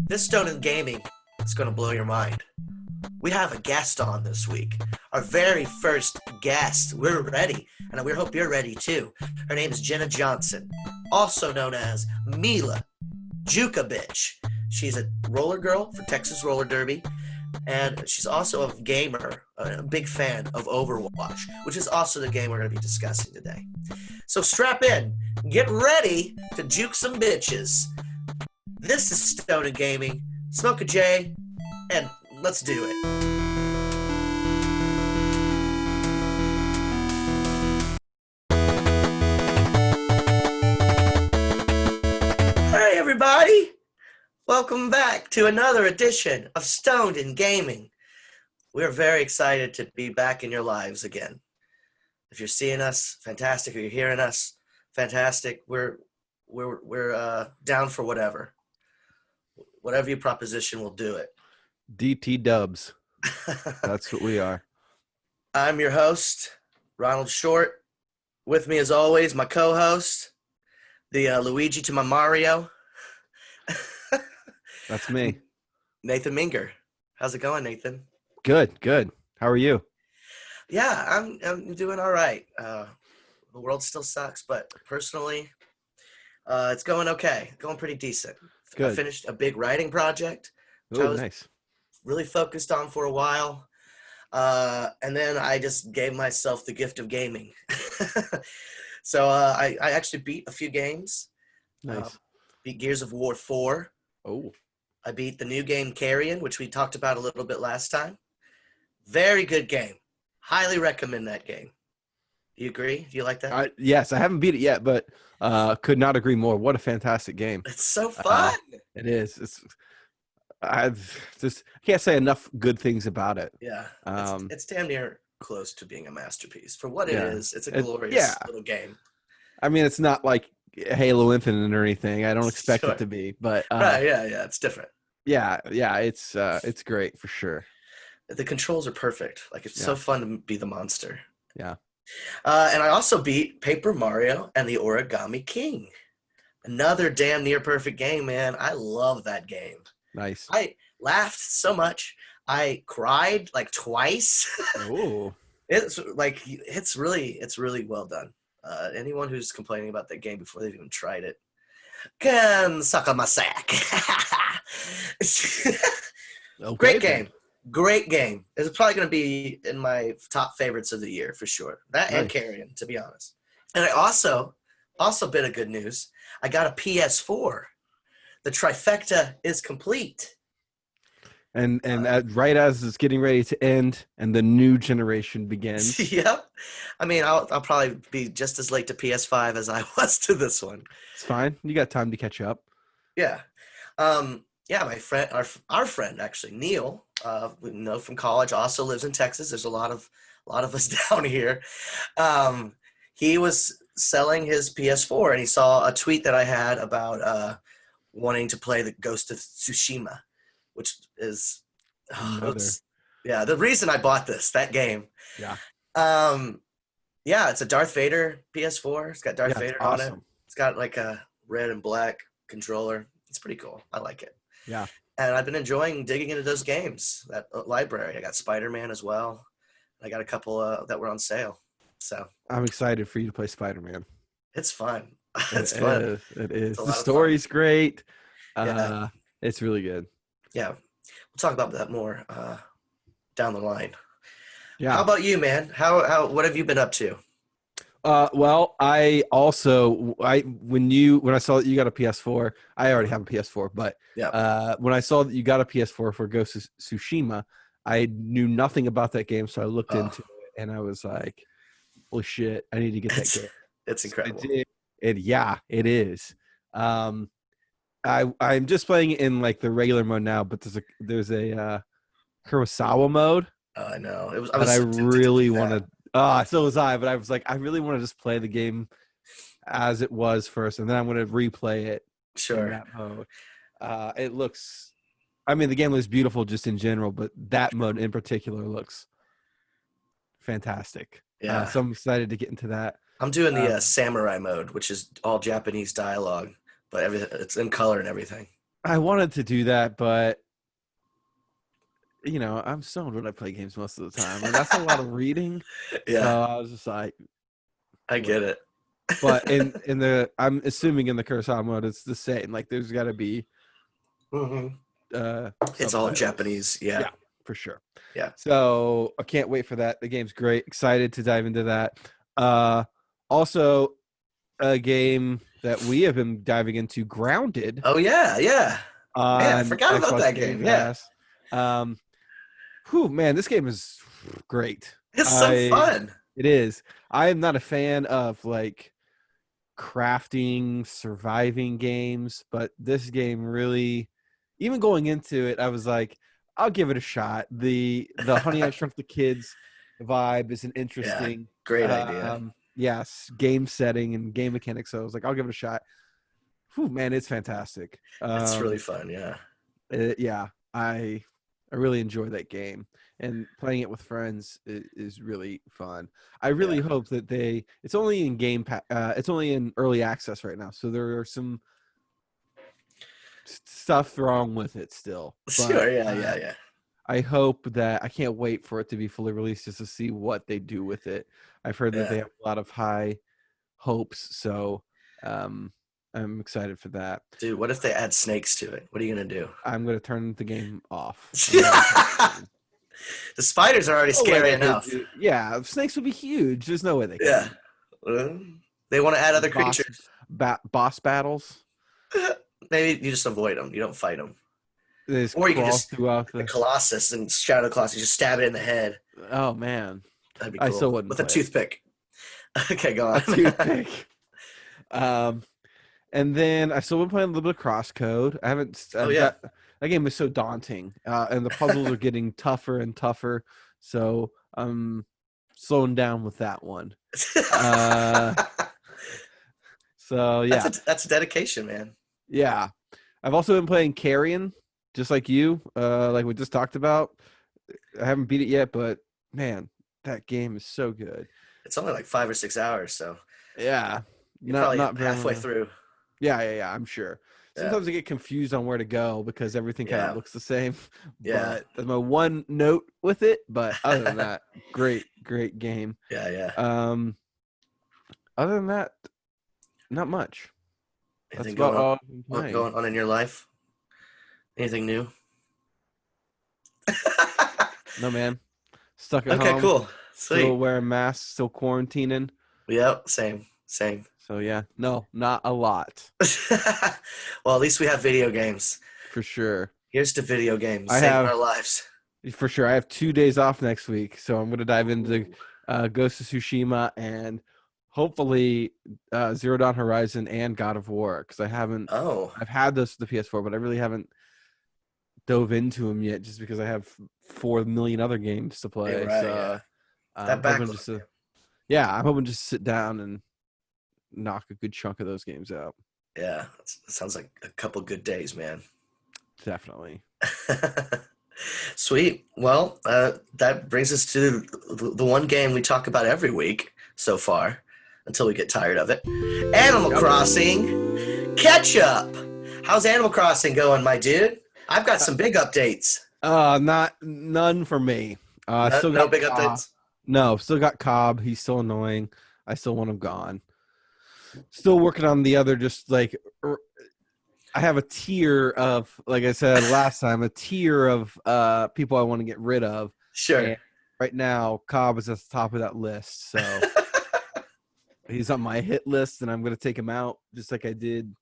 This Stone in Gaming is going to blow your mind. We have a guest on this week. Our very first guest. We're ready, and we hope you're ready too. Her name is Jenna Johnson, also known as Milla Juke-a-Bitch. She's a roller girl for Texas Roller Derby, and she's also a gamer, a big fan of Overwatch, which is also the game we're going to be discussing today. So strap in, get ready to juke some bitches. This is Stone in Gaming. Smoke a J, and let's do it. Hey everybody! Welcome back to another edition of Stoned in Gaming. We're very excited to be back in your lives again. If you're seeing us, fantastic. If you're hearing us, fantastic. We're down for whatever. Whatever you proposition, we'll do it. DT Dubs. That's what we are. I'm your host, Ronald Short. With me, as always, my co-host, the Luigi to my Mario. That's me. Nathan Minger. How's it going, Nathan? Good. How are you? Yeah, I'm doing all right. The world still sucks, but personally, it's going okay. Going pretty decent. Good. I finished a big writing project, which I was Nice. really focused on for a while. And then I just gave myself the gift of gaming. So I actually beat a few games. Nice. Beat Gears of War 4. Oh. I beat the new game Carrion, which we talked about a little bit last time. Very good game. Highly recommend that game. Do you agree? Do you like that? Yes, I haven't beat it yet, but could not agree more. What a fantastic game. It's so fun. It is. I can't say enough good things about it. Yeah. It's damn near close to being a masterpiece. For what it is, it's a glorious little game. I mean, it's not like Halo Infinite or anything. I don't expect it to be, but right, yeah, it's different. Yeah, it's great for sure. The controls are perfect. Like, it's so fun to be the monster. Yeah. And I also beat Paper Mario and the Origami King. Another damn near perfect game, man. I love that game. Nice. I laughed so much. I cried like twice. Ooh. It's really well done. Anyone who's complaining about that game before they've even tried it can suck on my sack. Great game. Great game. It's probably going to be in my top favorites of the year for sure. That and Carrion, to be honest. And I also bit of good news. I got a PS4. The trifecta is complete. And right as it's getting ready to end and the new generation begins. Yep. I mean, I'll probably be just as late to PS5 as I was to this one. It's fine. You got time to catch up. Yeah. My friend, our friend actually, Neil, we know from college, also lives in Texas. There's a lot of us down here. He was selling his PS4 and he saw a tweet that I had about wanting to play the Ghost of Tsushima, which is the reason I bought that game. Yeah. It's a Darth Vader PS4. It's got Darth Vader on it. It's got like a red and black controller. It's pretty cool. I like it. Yeah. And I've been enjoying digging into those games, that library. I got Spider-Man as well. I got a couple that were on sale. So I'm excited for you to play Spider-Man. It's fun. It's fun. It is. The story's great. It's really good. Yeah. We'll talk about that more down the line. Yeah. How about you, man? What have you been up to? Well, when I saw that you got a PS4, I already have a PS4, but when I saw that you got a PS4 for Ghost of Tsushima, I knew nothing about that game, so I looked into it and I was like, "Holy shit, I need to get that game." It's incredible. So I did. It is. I'm just playing it in like the regular mode now, but there's a Kurosawa mode. Oh, I know. I really want to. So was I, but I was like, I really want to just play the game as it was first, and then I'm going to replay it. Sure. In that mode. It looks. I mean, the game looks beautiful just in general, but that mode in particular looks fantastic. Yeah. So I'm excited to get into that. I'm doing the samurai mode, which is all Japanese dialogue, but it's in color and everything. I wanted to do that, but I'm stoned when I play games most of the time, and that's a lot of reading. So Yeah, I was just like, I get it. but I'm assuming in the Kurosawa mode, it's the same. Like, there's got to be Hmm. It's all in subtitles. Japanese. Yeah, Yeah, for sure. yeah. So I can't wait for that. The game's great. Excited to dive into that. Also, a game that we have been diving into, Grounded, Oh yeah, yeah. Man, I on forgot about Xbox that Game game. Yeah, Pass. Um, man, this game is great. it's so fun. It is. I am not a fan of like crafting, surviving games, but this game really, even going into it, I was like, I'll give it a shot. The Honey I Shrunk the Kids vibe is an Yeah, interesting, great idea. yes, game setting and game mechanics. So I was like, I'll give it a shot. Whew, man, it's fantastic. It's really fun. Yeah, Yeah, I really enjoy that game, and playing it with friends is really fun. I really yeah, hope that it's only in it's only in early access right now, so there are some stuff wrong with it still. But sure. Yeah, yeah, yeah, I hope that I can't wait for it to be fully released just to see what they do with it. I've heard that yeah. they have a lot of high hopes, so um, I'm excited for that. Dude, what if they add snakes to it? What are you gonna do? I'm gonna turn the game off. I'm not gonna touch the game. The spiders are already No way scary they could enough. do. Yeah, snakes would be huge. There's no way they could do Yeah. They want to add other boss creatures. boss battles. Maybe you just avoid them. You don't fight them. They just Or you can crawl just throughout the the. Colossus and Shadow Colossus, you just stab it in the head. Oh man, That'd be I cool. still wouldn't With a play it. toothpick. Okay, go A on. toothpick. um, and then I still been playing a little bit of Crosscode. I haven't. Oh yeah. That game is so daunting, and the puzzles are getting tougher and tougher. So I'm slowing down with that one. Uh, so yeah, that's a dedication, man. yeah. I've also been playing Carrion, just like you, like we just talked about. I haven't beat it yet, but man, that game is so good. It's only like 5 or 6 hours, so Yeah, you're not probably not very halfway long. through. Yeah. I'm sure. Yeah. Sometimes I get confused on where to go because everything kind of Yeah. looks the same. Yeah. But that's my one note with it. But other than that, great game. Yeah, yeah. Other than that, not much. Anything That's about all I've been going playing. on in your life? Anything new? No, man. Stuck at Okay, home, cool. still Sweet. wearing masks, still quarantining. Yep, same. Same. So yeah, no, not a lot Well, at least we have video games. for sure. Here's to video games I saving our have lives. for sure. I have 2 days off next week, so I'm gonna dive into Ghost of Tsushima and hopefully Zero Dawn Horizon and God of War because I haven't. Oh, I've had those for the PS4, but I really haven't dove into them yet, just because I have 4 million other games to play. yeah, right. So Yeah. I'm That hoping backlog. just to, yeah, I'm hoping just to sit down and knock a good chunk of those games out. Yeah, that sounds like a couple good days, man. Definitely. Sweet. Well, that brings us to the one game we talk about every week so far, until we get tired of it. Animal Crossing Catch-Up. How's Animal Crossing going, my dude? I've got some big updates. None for me. Still No got big Cobb. updates? No, still got Cobb. He's still annoying. I still want him gone. Still working on the other, just like I have a tier of, like I said last time, a tier of people I want to get rid of. Sure. And right now, Cobb is at the top of that list. So he's on my hit list, and I'm going to take him out just like I did.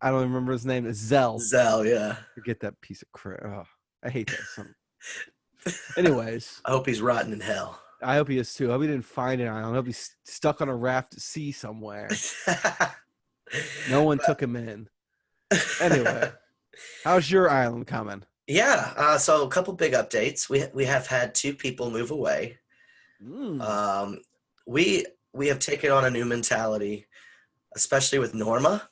I don't remember his name. It's Zell. Zell, yeah. Forget that piece of crap. Oh, I hate that song. Anyways. I hope he's rotting in hell. I hope he is too. I hope he didn't find an island. I hope he's stuck on a raft at sea somewhere. No one took him in. Anyway, how's your island coming? Yeah, so a couple big updates. We have had 2 people move away. We have taken on a new mentality, especially with Norma.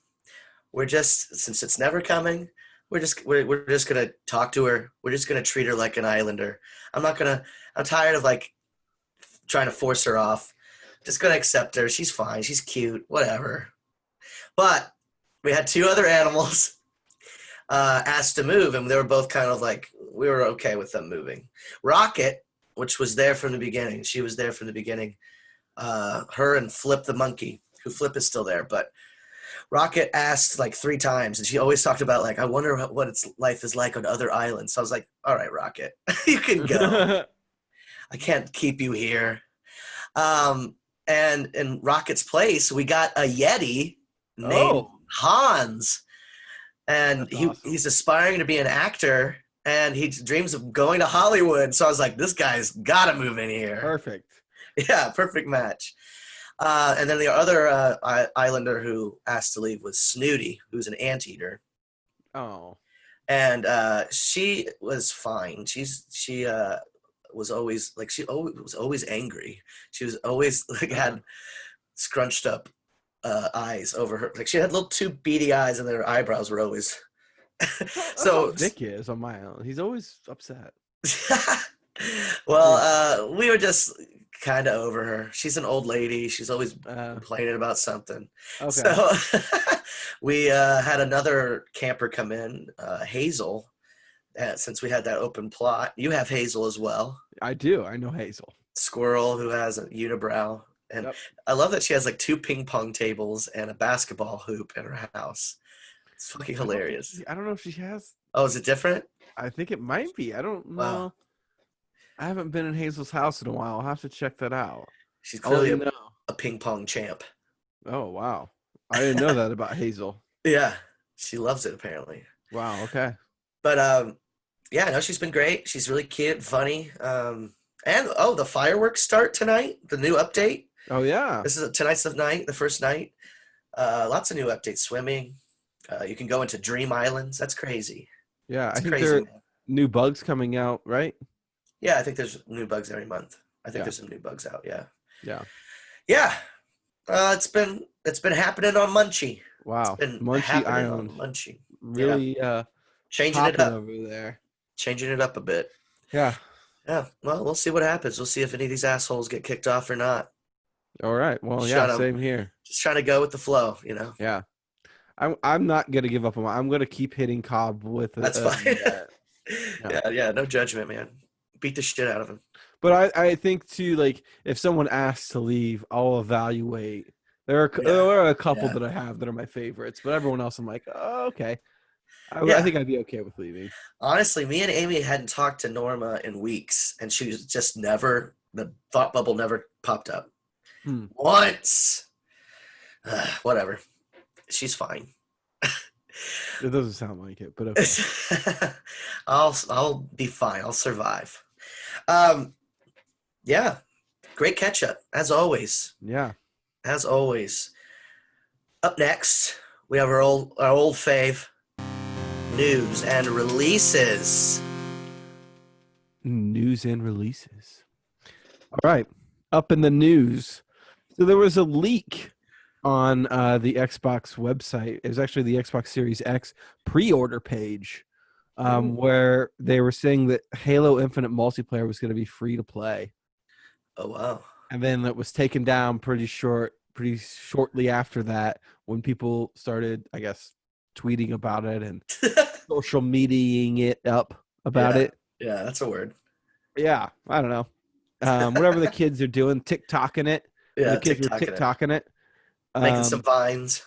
We're just, since it's never coming, we're just gonna talk to her. We're just gonna treat her like an islander. I'm tired of like trying to force her off. Just gonna accept her. She's fine. She's cute. Whatever. But we had 2 other animals. asked to move, and they were both kind of like, we were okay with them moving. Rocket, which was there from the beginning, she was there from the beginning. Her and Flip the monkey, who Flip is still there, but Rocket asked like 3 times, and she always talked about like, I wonder what its life is like on other islands. So I was like, all right, Rocket, you can go. I can't keep you here. And in Rocket's place, we got a Yeti named Hans, and he's aspiring to be an actor, and he dreams of going to Hollywood. So I was like, this guy's got to move in here. Perfect. Yeah, perfect match. And then the other islander who asked to leave was Snooty, who's an anteater. Oh. And she was fine. She was always like, she was always angry. She was always like had scrunched up eyes over her. Like she had little 2 beady eyes, and her eyebrows were always. So Vic is on my own. He's always upset. Well, we were just kind of over her. She's an old lady. She's always complaining about something. Okay. So we had another camper come in, Hazel, since we had that open plot. You have Hazel as well. I do. I know Hazel. Squirrel, who has a unibrow. And I love that she has like 2 ping pong tables and a basketball hoop in her house. It's fucking hilarious. I don't know if she has. Oh, is it different? I think it might be. I don't know. Wow. I haven't been in Hazel's house in a while. I'll have to check that out. She's clearly a ping pong champ. Oh, wow. I didn't know that about Hazel. Yeah. She loves it, apparently. Wow, okay. But, yeah, no, she's been great. She's really cute, funny. And, the fireworks start tonight, the new update. Oh, yeah. Tonight's the night, the first night. Lots of new updates, swimming. You can go into Dream Islands. That's crazy. Yeah, I think there are new bugs coming out, right? Yeah, I think there's new bugs every month. I think there's some new bugs out. Yeah. Yeah. Yeah. It's been happening on Munchie. Wow. Munchie Island. Munchie. Really changing it up over there. Changing it up a bit. Yeah. Yeah. Well, we'll see what happens. We'll see if any of these assholes get kicked off or not. All right. Well, same here. Just trying to go with the flow, you know. Yeah. I'm not gonna give up on I'm gonna keep hitting Cobb with it. That's fine. Yeah. No judgment, man. Beat the shit out of him. But I think too, like if someone asks to leave, I'll evaluate. There are a couple that I have that are my favorites, but everyone else I'm like, oh, okay. I think I'd be okay with leaving. Honestly, me and Amy hadn't talked to Norma in weeks, and she was just never, the thought bubble never popped up. Once. Whatever. She's fine. It doesn't sound like it, but okay. I'll be fine. I'll survive. Yeah. Great catch up, as always. Yeah. As always. Up next, we have our old fave, news and releases. News and releases. All right. Up in the news. So there was a leak on the Xbox website. It was actually the Xbox Series X pre-order page where they were saying that Halo Infinite multiplayer was going to be free to play. Oh, wow. And then it was taken down pretty shortly after that when people started, I guess, tweeting about it and social mediaing it up about it. Yeah, that's a word. Yeah, I don't know. Whatever the kids are doing, TikToking it. Yeah, the kids were TikToking it. Making some vines.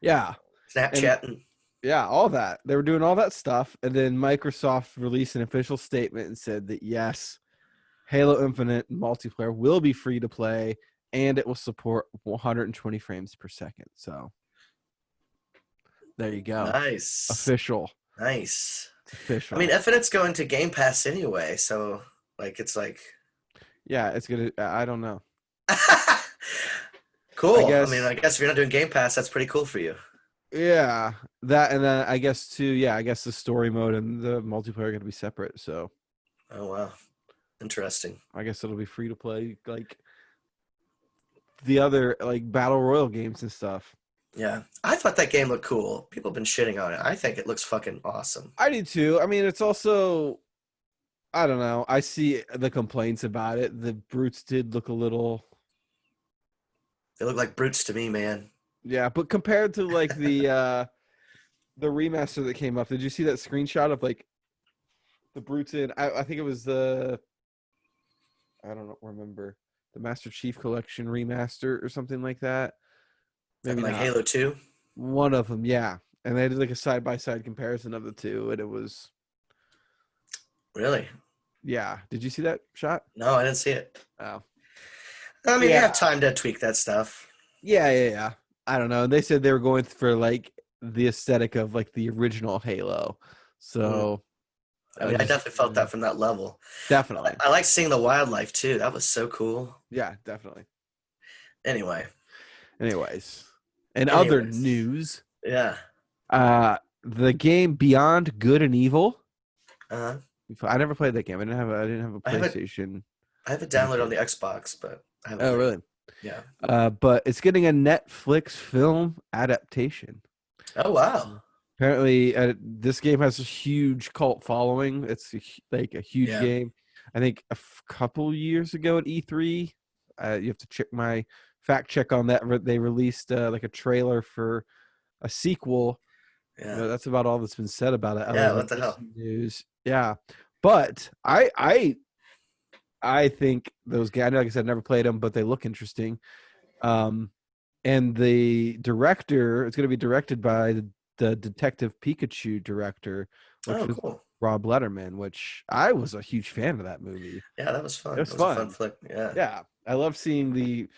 Yeah. Snapchatting. Yeah, all that. They were doing all that stuff. And then Microsoft released an official statement and said that, yes, Halo Infinite multiplayer will be free to play and it will support 120 frames per second. So there you go. Nice. Official. Nice. It's official. I mean, Infinite's going to Game Pass anyway. So, it's like. Yeah, it's going to. I don't know. Cool. I guess if you're not doing Game Pass, that's pretty cool for you. Yeah, that and then I guess too. Yeah, I guess the story mode and the multiplayer are going to be separate. So. Oh wow, interesting. I guess it'll be free to play like the other battle royal games and stuff. Yeah, I thought that game looked cool. People have been shitting on it. I think it looks fucking awesome. I do too. I mean, it's also, I don't know. I see the complaints about it. The brutes did look a little. They look like brutes to me, man. Yeah, but compared to the the remaster that came up. Did you see that screenshot of like the brutes in? I think it was I don't remember, the Master Chief Collection remaster or something like that. Maybe Like not. Halo 2? One of them, yeah. And they did like a side-by-side comparison of the two, and it was... Really? Yeah. Did you see that shot? No, I didn't see it. Oh. I mean, you Yeah. have time to tweak that stuff. Yeah. I don't know. They said they were going for like the aesthetic of like the original Halo. So I mean, I definitely felt that from that level. Definitely. I like seeing the wildlife too. That was so cool. Yeah, definitely. Anyways. Other news. Yeah. The game Beyond Good and Evil. Uh-huh. I never played that game. I didn't have a PlayStation. I have it downloaded on the Xbox, but I haven't. Oh, really? Yeah. But it's getting a Netflix film adaptation. Oh, wow. Apparently, this game has a huge cult following. It's like a huge game. I think a couple years ago at E3, you have to check my fact check on that. They released like a trailer for a sequel. Yeah, that's about all that's been said about it. Yeah, what the hell? News. Yeah, but I think those guys. Like I said, I never played them, but they look interesting. And the director, it's going to be directed by the Detective Pikachu director, which was cool. Rob Letterman, which I was a huge fan of that movie. Yeah, that was fun. It was fun. A fun flick. Yeah. I love seeing the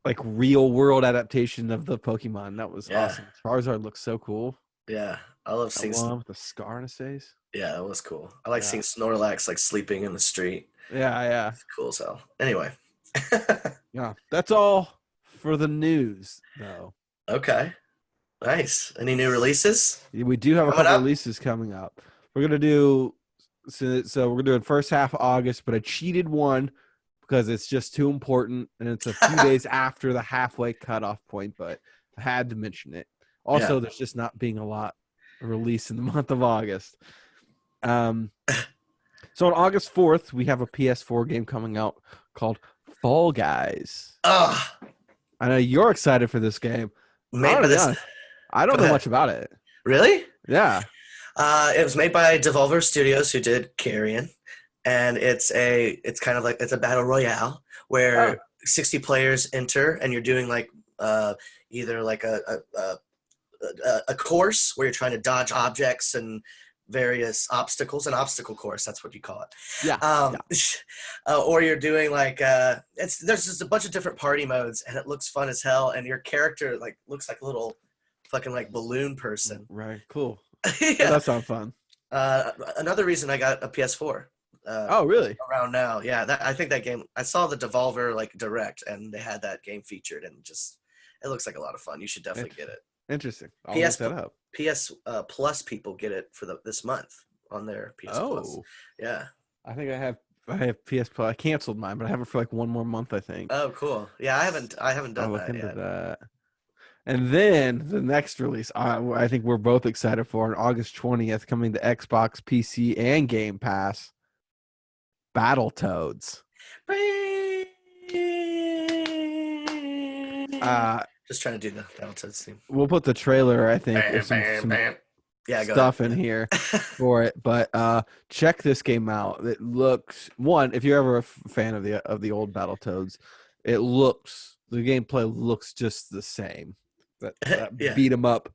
like real world adaptation of the Pokemon. That was awesome. Charizard looks so cool. Yeah, I love seeing one with the scar on his face. Yeah, that was cool. I like seeing Snorlax like sleeping in the street. Yeah. It's cool as hell. Anyway. Yeah, that's all for the news, though. Okay. Nice. Any new releases? We do have a couple releases coming up. We're gonna do so we're gonna do it first half of August, but I cheated one because it's just too important, and it's a few days after the halfway cutoff point. But I had to mention it. Also, there's just not being a lot released in the month of August. So on August 4th, we have a PS4 game coming out called Fall Guys. I know you're excited for this game. I don't know much about it. Really? Yeah. It was made by Devolver Studios, who did Carrion, and it's kind of like it's a battle royale where 60 players enter, and you're doing like either like a course where you're trying to dodge objects and various obstacles, an obstacle course, that's what you call it. Or you're doing like there's just a bunch of different party modes, and it looks fun as hell, and your character like looks like a little fucking like balloon person. Right. Cool. That sounds fun. Another reason I got a PS4. Oh, really? Around now, yeah. I think that game. I saw the Devolver like direct, and they had that game featured, and just it looks like a lot of fun. You should definitely get it. Interesting. I'll look that up. PS Plus people get it for this month on their PS Plus. Yeah. I think I have PS Plus. I canceled mine, but I have it for like one more month, I think. Oh, cool. Yeah, I haven't done that yet. That. And then the next release, I think we're both excited for, on August 20th, coming to Xbox, PC, and Game Pass, Battletoads. Just trying to do the Battletoads theme. We'll put the trailer, I think, or some stuff in here for it. But check this game out. It looks, if you're ever a fan of the old Battletoads, the gameplay looks just the same. That beat 'em up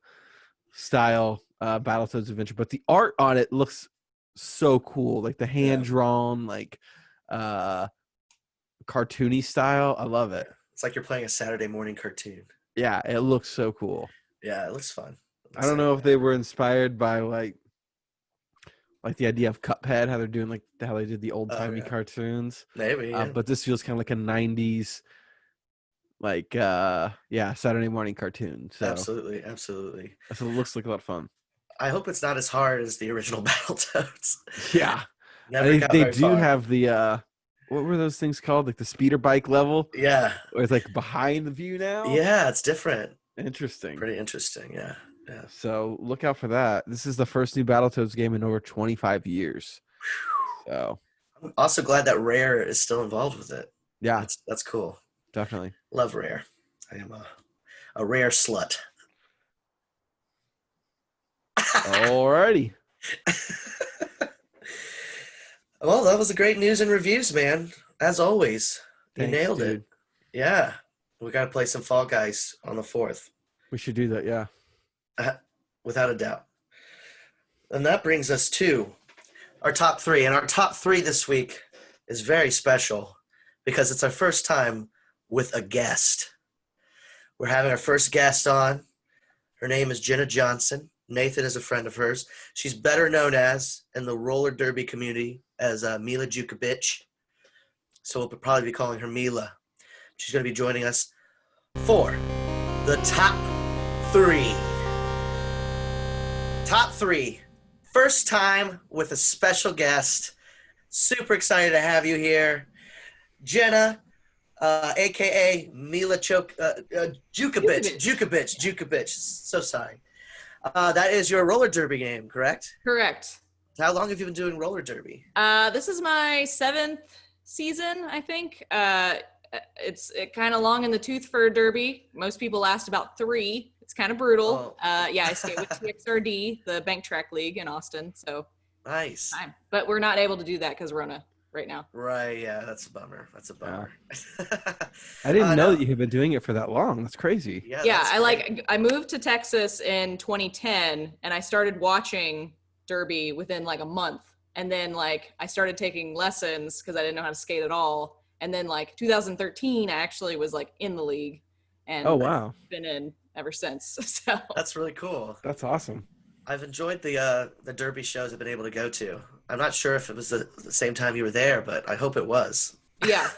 style Battletoads adventure, but the art on it looks so cool, like the hand drawn, like cartoony style. I love it. It's like you're playing a Saturday morning cartoon. Yeah, it looks so cool. Yeah, it looks fun. I don't know if they were inspired by like the idea of Cuphead, how they're doing like how they did the old timey cartoons. Maybe, but this feels kind of like a '90s. Like Saturday morning cartoon. So absolutely. So it looks like a lot of fun. I hope it's not as hard as the original Battletoads. Yeah. They do have the what were those things called? Like the speeder bike level? Yeah. Where it's like behind the view now? Yeah, it's different. Interesting. Pretty interesting, yeah. Yeah. So look out for that. This is the first new Battletoads game in over 25 years. So I'm also glad that Rare is still involved with it. Yeah. That's cool. Definitely. Love Rare. I am a Rare slut. Alrighty. Well, that was a great news and reviews, man. As always, you nailed it. Yeah. We got to play some Fall Guys on the 4th. We should do that, yeah. Without a doubt. And that brings us to our top 3. And our top 3 this week is very special because it's our first time with a guest. We're having our first guest on. Her name is Jenna Johnson. Nathan is a friend of hers. She's better known as, in the roller derby community, as Milla Juke-a-Bitch. So we'll probably be calling her Milla. She's going to be joining us for the top 3. Top 3. First time with a special guest. Super excited to have you here. Jenna, a.k.a. Milla Juke-a-Bitch. So sorry. That is your roller derby game, correct? Correct. How long have you been doing roller derby? This is my 7th season, I think. It's kind of long in the tooth for derby. Most people last about 3. It's kind of brutal. I skate with TXRD, the bank track league in Austin. So nice. But we're not able to do that because Rona right now. Right. Yeah, that's a bummer. I didn't know that you had been doing it for that long. That's crazy. Yeah. I moved to Texas in 2010 and I started watching derby within like a month. And then like I started taking lessons because I didn't know how to skate at all. And then like 2013, I actually was like in the league. And I've been in ever since. So that's really cool. That's awesome. I've enjoyed the derby shows I've been able to go to. I'm not sure if it was the same time you were there, but I hope it was. Yeah.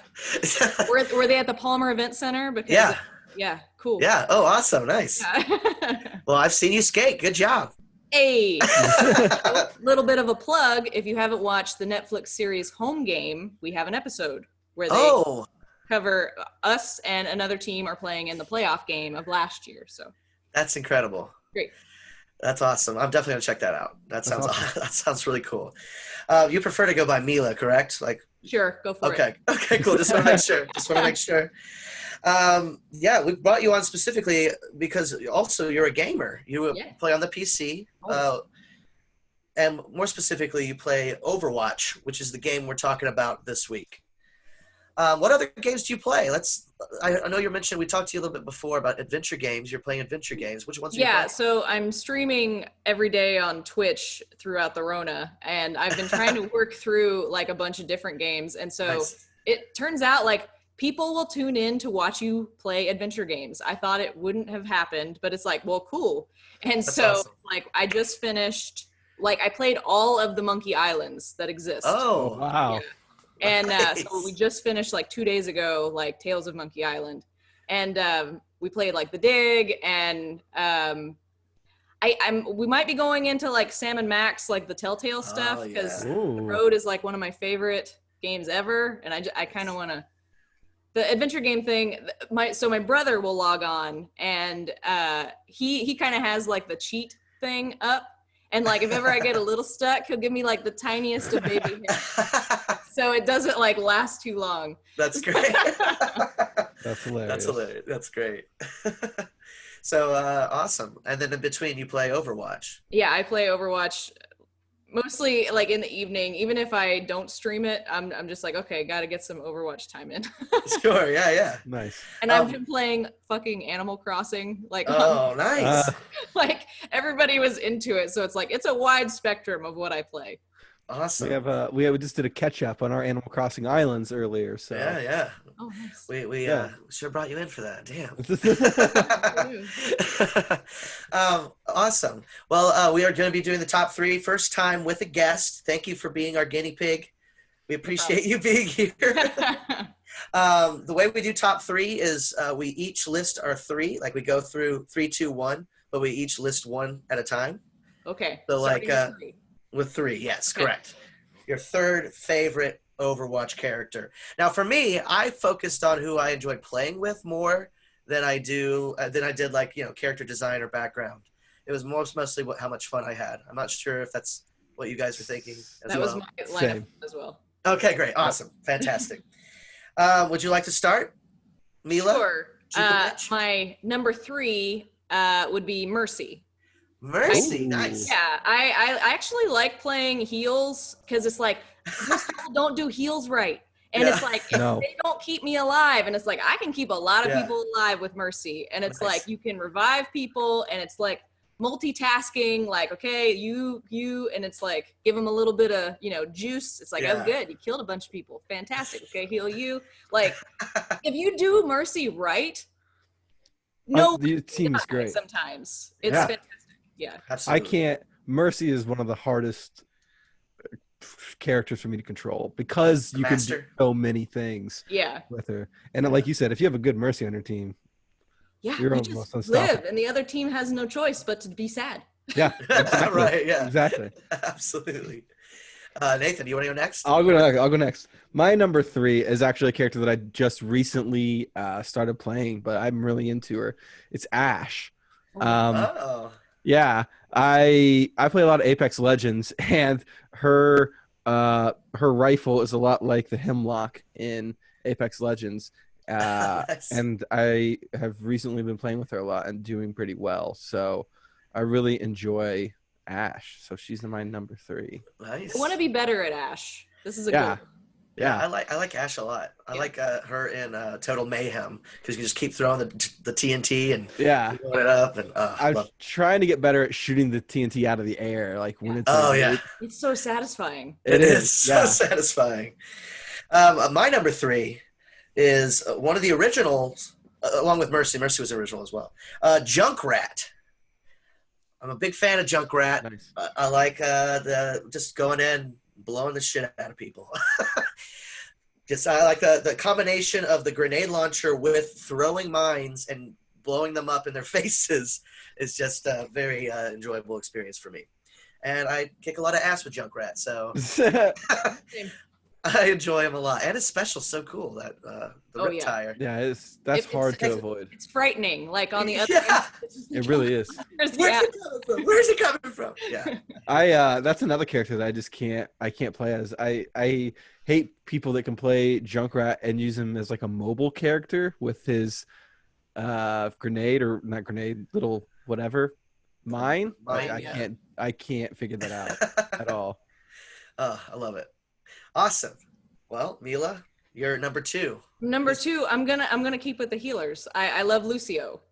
were they at the Palmer Event Center? Because yeah, cool. Yeah. Oh, awesome. Nice. Yeah. Well, I've seen you skate. Good job. Hey. Little bit of a plug. If you haven't watched the Netflix series Home Game, we have an episode where they cover us and another team are playing in the playoff game of last year. So that's incredible. Great. That's awesome. I'm definitely gonna check that out. That sounds awesome. That sounds really cool. You prefer to go by Milla, correct? Like sure, go for it. Okay, cool. Just want to make sure. Yeah, we brought you on specifically because also you're a gamer. You play on the PC, and more specifically, you play Overwatch, which is the game we're talking about this week. What other games do you play? I know you mentioned, we talked to you a little bit before about adventure games. You're playing adventure games. Which ones are you playing? So I'm streaming every day on Twitch throughout the Rona, and I've been trying to work through like a bunch of different games. And so it turns out like people will tune in to watch you play adventure games. I thought it wouldn't have happened, but it's like, well, cool. And that's awesome. Like I just finished, like I played all of the Monkey Islands that exist. Oh, wow. Yeah. And so we just finished like 2 days ago, like Tales of Monkey Island, and we played like the Dig, and we might be going into like Sam and Max, like the Telltale stuff, because The Road is like one of my favorite games ever, and I kind of want to. The adventure game thing, my brother will log on, and he kind of has like the cheat thing up, and like if ever I get a little stuck, he'll give me like the tiniest of baby hairs. So it doesn't like last too long. That's great. That's hilarious. That's great. So awesome. And then in between you play Overwatch. Yeah, I play Overwatch mostly like in the evening. Even if I don't stream it, I'm just like, okay, gotta get some Overwatch time in. Sure, yeah. Nice. And I've been playing fucking Animal Crossing. Like nice. Like everybody was into it, so it's like it's a wide spectrum of what I play. Awesome. We just did a catch up on our Animal Crossing islands earlier. So yeah. Oh, nice. We should have brought you in for that. Damn. Awesome. Well, we are going to be doing the top 3, first time with a guest. Thank you for being our guinea pig. We appreciate you being here. The way we do top 3 is we each list our 3. Like we go through 3, 2, 1, but we each list one at a time. Okay. So like with 3, yes, okay. Correct. Your third favorite Overwatch character. Now, for me, I focused on who I enjoyed playing with more than I did like character design or background. It was mostly how much fun I had. I'm not sure if that's what you guys were thinking. That was my lineup as well. Okay, great, awesome, fantastic. Would you like to start, Milla? Sure. My number 3 would be Mercy. Mercy, nice. Yeah, I actually like playing heals because it's like most people don't do heals right. And it's like, if they don't keep me alive, and it's like, I can keep a lot of people alive with Mercy. And it's like, you can revive people, and it's like multitasking, like, okay, you, and it's like, give them a little bit of, juice. It's like, oh, good, you killed a bunch of people. Fantastic. Okay, heal you. Like, if you do Mercy right, the team is great. Sometimes. It's fantastic. Yeah. Absolutely. Mercy is one of the hardest characters for me to control because you can do so many things with her. And like you said, if you have a good Mercy on your team, you're almost unstoppable. And the other team has no choice but to be sad. Yeah, exactly. Right, yeah. Exactly. Absolutely. Nathan, do you want to go next? I'll go next. My number 3 is actually a character that I just recently started playing, but I'm really into her. It's Ashe. Yeah, I play a lot of Apex Legends, and her rifle is a lot like the Hemlock in Apex Legends, nice. And I have recently been playing with her a lot and doing pretty well. So I really enjoy Ashe. So she's my number 3. Nice. I want to be better at Ashe. This is a good one. Yeah, I like Ashe a lot. I like her in Total Mayhem because you just keep throwing the TNT and throwing it up. And I'm trying to get better at shooting the TNT out of the air, like when it's. It's so satisfying. It is so satisfying. My number 3 is one of the originals, along with Mercy. Mercy was original as well. Junkrat. I'm a big fan of Junkrat. Nice. I like just going in, blowing the shit out of people. I like the combination of the grenade launcher with throwing mines and blowing them up in their faces is just a very enjoyable experience for me. And I kick a lot of ass with Junkrat, so I enjoy him a lot. And his special's so cool, that the rip tire. Yeah, that's hard to avoid. It's frightening. Like on the other end, it really is. Where's it coming from? Where's it coming from? Yeah. That's another character that I can't play as. I hate people that can play Junkrat and use him as like a mobile character with his grenade or not grenade, little whatever mine. I can't figure that out at all. Oh, I love it. Awesome. Well, Milla, you're number 2. Number 2, I'm gonna keep with the healers. I love Lucio.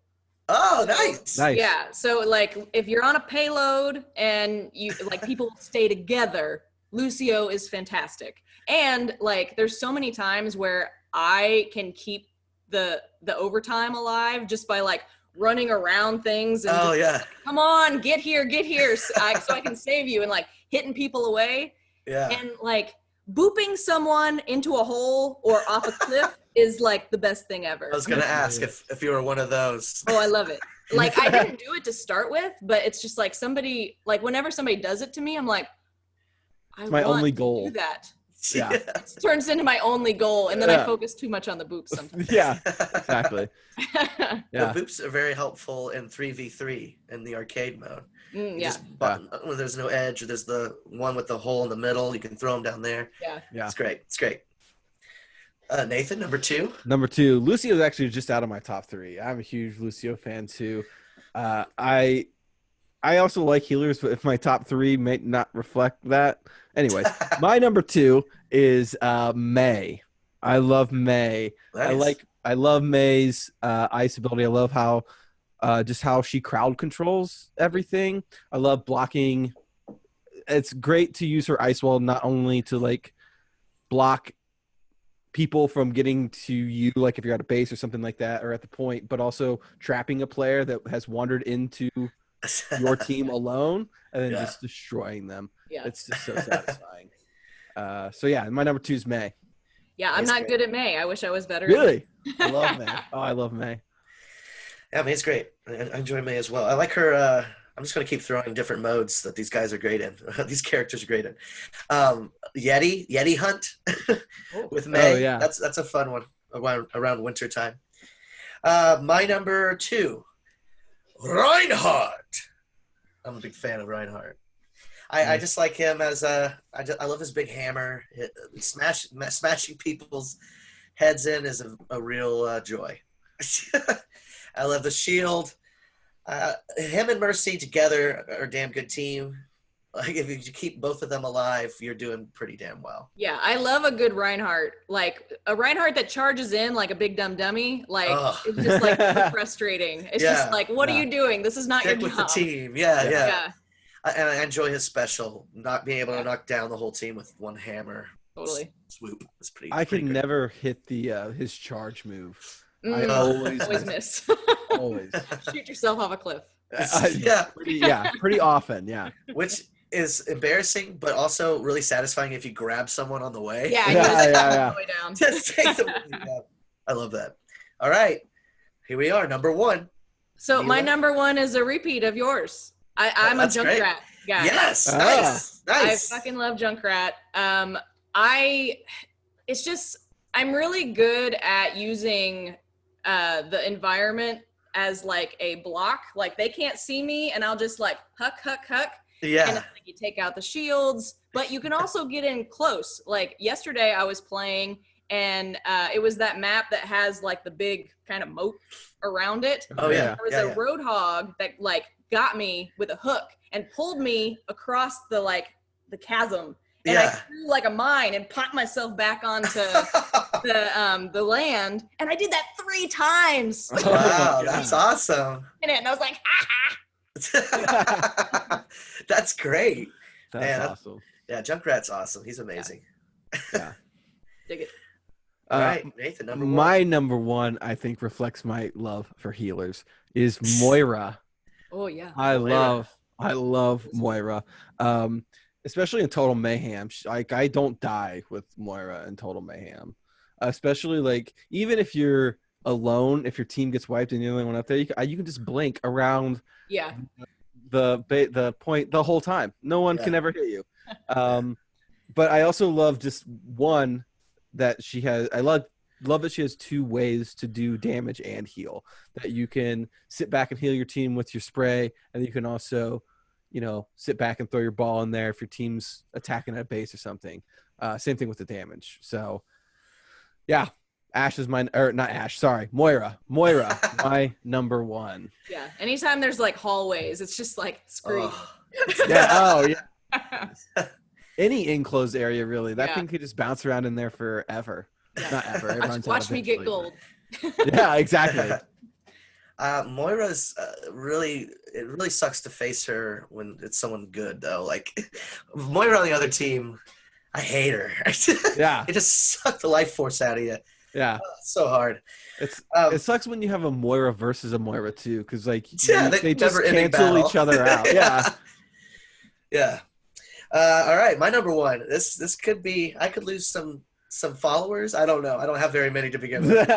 Oh, nice. Yeah. So like if you're on a payload and you like people stay together, Lucio is fantastic. And like there's so many times where I can keep the overtime alive just by like running around things and come on, get here so I can save you, and like hitting people away. Yeah. And like booping someone into a hole or off a cliff is like the best thing ever. I was going to ask if you were one of those. Oh, I love it. Like I didn't do it to start with, but it's just like whenever somebody does it to me, I'm like, it's my only goal. Do that. Yeah. It turns into my only goal, and then I focus too much on the boops sometimes. Yeah, exactly. The boops are very helpful in 3v3 in the arcade mode. When there's no edge, or there's the one with the hole in the middle, you can throw them down there. Yeah. It's great. Nathan, number 2. Number 2, Lucio is actually just out of my top 3. I'm a huge Lucio fan too. I also like healers, but if my top 3 may not reflect that. Anyways, my number 2 is Mei. I love Mei. Nice. I love Mei's ice ability. I love how she crowd controls everything. I love blocking. It's great to use her ice wall not only to like block people from getting to you, like if you're at a base or something like that, or at the point, but also trapping a player that has wandered into your team alone and then just destroying them. Yeah, it's just so satisfying. My number 2 is Mei. Yeah, I'm not good at Mei. I wish I was better. Really? I love Mei. Oh, I love Mei. Yeah, Mei's great. I enjoy Mei as well. I like her. I'm just going to keep throwing different modes that these guys are great in. These characters are great in. Yeti Hunt with Mei. Oh, yeah. That's a fun one around winter time. My number 2, Reinhardt. I'm a big fan of Reinhardt. I just like him as I love his big hammer. Smashing people's heads in is a real joy. I love the shield. Him and Mercy together are a damn good team. Like if you keep both of them alive, you're doing pretty damn well. Yeah, I love a good Reinhardt. Like a Reinhardt that charges in like a big dumb dummy. Like it's just like so frustrating. It's just like, what are you doing? This is not your job. With the team. Yeah. And I enjoy his special, not being able to knock down the whole team with one hammer. Totally. Swoop. It's pretty. I can never hit the his charge move. I always miss. Always shoot yourself off a cliff. Pretty often. Yeah. Which is embarrassing, but also really satisfying if you grab someone on the way. Yeah. The way down. Just take them. I love that. All right, here we are, number 1. So my number 1 is a repeat of yours. I'm a Junkrat guy. Yes, nice. I fucking love Junkrat. It's just I'm really good at using the environment as like a block. Like they can't see me, and I'll just like huck. Yeah. And like, you take out the shields, but you can also get in close. Like yesterday I was playing and it was that map that has like the big kind of moat around it. Oh yeah. There was a roadhog that like got me with a hook and pulled me across the chasm. And I threw like a mine and popped myself back onto the land. And I did that 3 times. Wow, that's awesome. And I was like, ha ha. That's great. That's awesome. Yeah, Junkrat's awesome. He's amazing. Yeah. Dig it. All right, Nathan, number 1. My number 1, I think, reflects my love for healers, is Moira. Oh yeah. I love Moira. Especially in Total Mayhem. Like I don't die with Moira in Total Mayhem. Especially like even if you're alone, if your team gets wiped and you're the only one up there, you can just blink around the point the whole time. No one can ever hit you. But I also love just one that she has. I love that she has 2 ways to do damage and heal. That you can sit back and heal your team with your spray, and you can also, sit back and throw your ball in there if your team's attacking at a base or something. Same thing with the damage. So, yeah. Ash is mine, or not Ash, sorry. Moira, my number 1. Yeah. Anytime there's like hallways, it's just like screw. Any enclosed area, really. That thing could just bounce around in there forever. Yeah. Not ever. It runs Watch me get gold. Yeah, exactly. Moira's it really sucks to face her when it's someone good, though. Like, Moira on the other team, I hate her. Yeah. It just sucked the life force out of you. Yeah, so hard. It sucks when you have a Moira versus a Moira too, because they just cancel each other out. Yeah. All right, my number 1. This could be. I could lose some followers. I don't know. I don't have very many to begin with.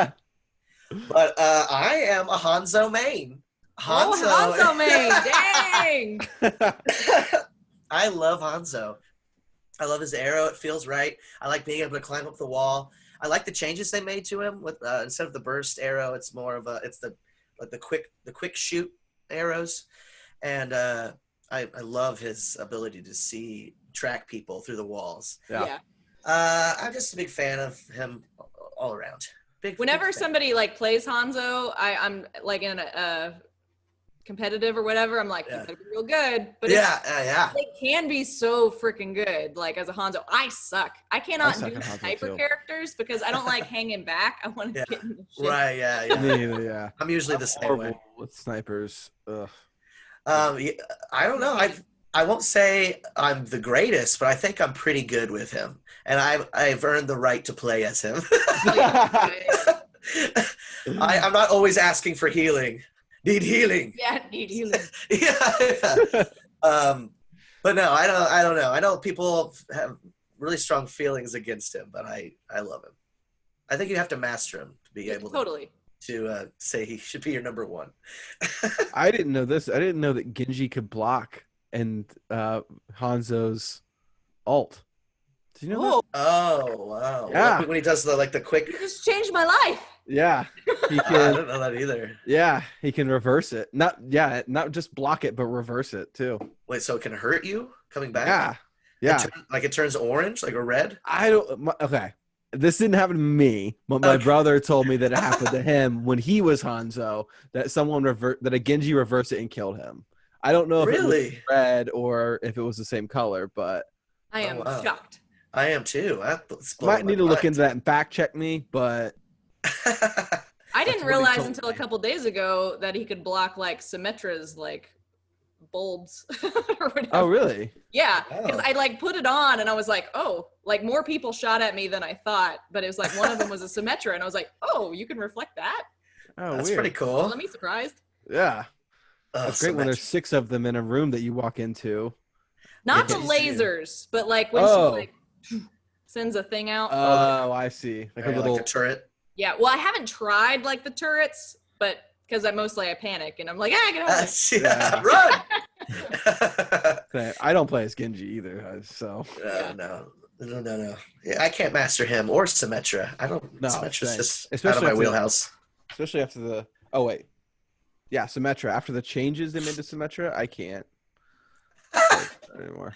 But I am a Hanzo main. Hanzo main. Dang. I love Hanzo. I love his arrow. It feels right. I like being able to climb up the wall. I like the changes they made to him with instead of the burst arrow, it's more of the quick shoot arrows, and I love his ability to track people through the walls. Yeah. I'm just a big fan of him all around. Whenever somebody like plays Hanzo, I'm like in a competitive or whatever, I'm like, you gotta be real good. But they can be so freaking good. Like as a Hanzo, I suck. I cannot do sniper characters because I don't like hanging back. I want to get in the shit. Right, yeah. Me either, yeah. I'm usually the same way with snipers. Ugh. I don't know. I won't say I'm the greatest, but I think I'm pretty good with him, and I've earned the right to play as him. I'm not always asking for healing. Need healing. Yeah, need healing. But no, I don't know. I know people have really strong feelings against him, but I love him. I think you have to master him to be able to say he should be your number 1. I didn't know this. I didn't know that Genji could block and Hanzo's ult. Did you know that? Oh wow! Yeah. When he does the quick. You just changed my life. Yeah, he can. I don't know that either. Yeah, he can reverse it. Not just block it, but reverse it too. Wait, so it can hurt you coming back? Yeah. It turns orange, like a red. Okay. this didn't happen to me, but my brother told me that it happened to him when he was Hanzo, that that a Genji reversed it and killed him. I don't know if it was red or if it was the same color, but I am shocked. I am too. Might need to look into that and fact check me, but I didn't realize until a couple days ago that he could block like Symmetra's like bulbs or whatever. Oh, really? Yeah, because I like put it on and I was like, oh, like more people shot at me than I thought, but it was like one of them was a Symmetra and I was like, oh, you can reflect that? Oh, that's weird. pretty cool. Well, let me surprised. Yeah. It's great when there's 6 of them in a room that you walk into. Not the lasers, but like when she like sends a thing out. Oh, I see. Like a little turret. Yeah, well, I haven't tried like the turrets, but because I panic and I'm like, get out. Run! I don't play as Genji either, so. No. Yeah, I can't master him or Symmetra. I don't. No, Symmetra's just especially out of my wheelhouse. Especially after the. Oh wait. Yeah, Symmetra. After the changes they made to Symmetra, I can't anymore.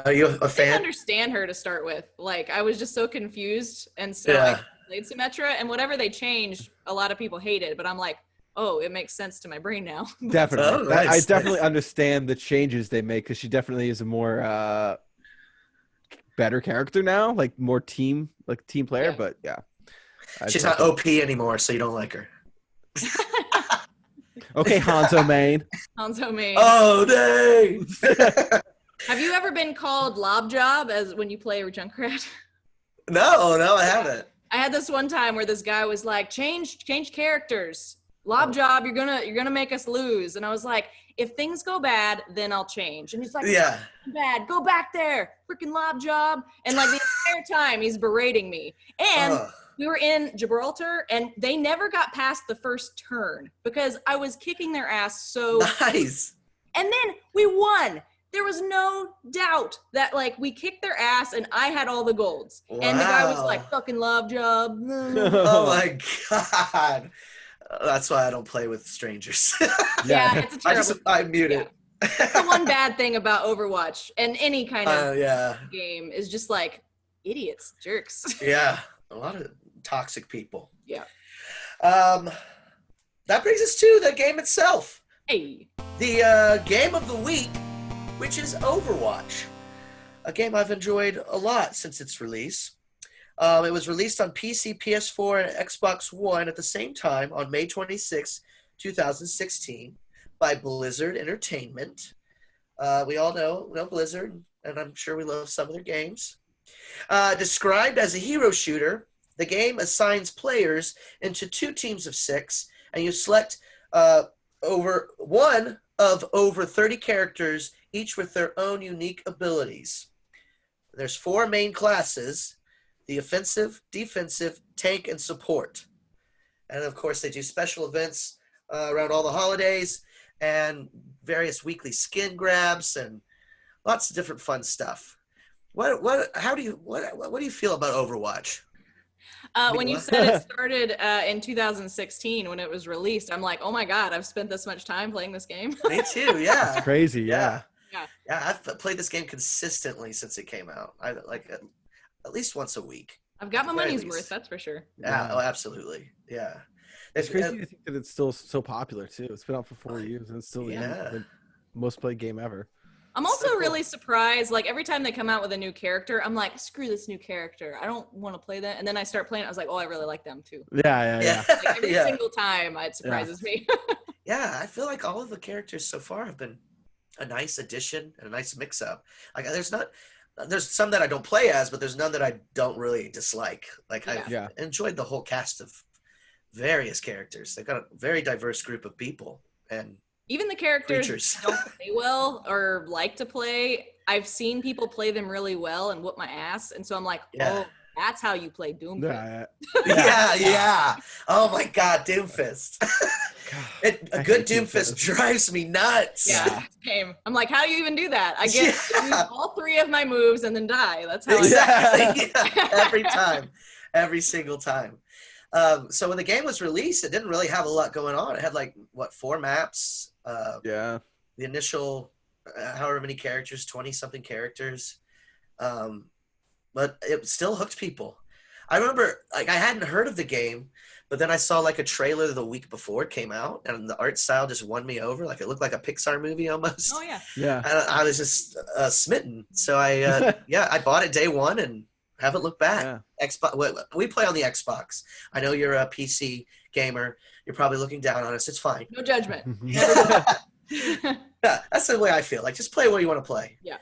Are you a fan? I didn't understand her to start with. Like, I was just so confused, and so I played Symmetra, and whatever they changed, a lot of people hated. But I'm like, oh, it makes sense to my brain now. Definitely, I definitely understand the changes they make because she definitely is a more better character now, like more team player. Yeah. But yeah, she's not OP anymore, so you don't like her. Okay, Hanzo main. Hanzo main. Oh, dang. Have you ever been called Lob Job as when you play Junkrat? No, I haven't. I had this one time where this guy was like, change characters. Lob Job, you're gonna make us lose. And I was like, if things go bad, then I'll change. And he's like, bad, go back there, freaking Lob Job. And like the entire time he's berating me. And we were in Gibraltar and they never got past the first turn because I was kicking their ass so nice. And then we won. There was no doubt that like we kicked their ass and I had all the golds. Wow. And the guy was like, fucking Lob Job. Oh my God. That's why I don't play with strangers. Yeah, it's a terrible. I mute it. That's the one bad thing about Overwatch and any kind of game is just like idiots, jerks. Yeah, a lot of toxic people. Yeah. That brings us to the game itself. Hey. The game of the week, which is Overwatch, a game I've enjoyed a lot since its release. It was released on PC, PS4, and Xbox One at the same time on May 26, 2016 by Blizzard Entertainment. We all know Blizzard, and I'm sure we love some of their games. Described as a hero shooter, the game assigns players into 2 teams of 6, and you select over 30 characters, each with their own unique abilities. There's 4 main classes: the offensive, defensive, tank, and support. And of course, they do special events around all the holidays and various weekly skin grabs and lots of different fun stuff. What do you feel about Overwatch? When you said it started in 2016 when it was released, I'm like, oh my God, I've spent this much time playing this game. Me too, yeah. It's crazy, yeah. Yeah, I've played this game consistently since it came out. I like at least once a week. I've got my money's worth, that's for sure. Yeah, oh, absolutely. Yeah. It's crazy to think that it's still so popular too. It's been out for 4 years and it's still the most played game ever. I'm also really surprised, like every time they come out with a new character, I'm like, screw this new character. I don't want to play that. And then I start playing it, I was like, oh, I really like them too. Yeah. Like every single time it surprises me. Yeah, I feel like all of the characters so far have been a nice addition and a nice mix up. Like there's some that I don't play as, but there's none that I don't really dislike. Like I've enjoyed the whole cast of various characters. They've got a very diverse group of people, and even the characters don't play well or like to play. I've seen people play them really well and whoop my ass, and so I'm like, oh, that's how you play Doomfist. Yeah. Oh my God, Doomfist. A good Doomfist drives me nuts. Yeah, same. I'm like, how do you even do that? I get use all 3 of my moves and then die. That's how exactly. Every time, every single time. So when the game was released, it didn't really have a lot going on. It had 4 maps. The initial, however many characters, 20-something characters. But it still hooked people. I remember like I hadn't heard of the game, but then I saw like a trailer the week before it came out, and the art style just won me over. Like it looked like a Pixar movie almost. Oh yeah. Yeah. I was just smitten. So I bought it day one and haven't looked back. Yeah. Xbox. We play on the Xbox. I know you're a PC gamer. You're probably looking down on us. It's fine. No judgment. Yeah, that's the way I feel. Like just play what you want to play. Yeah.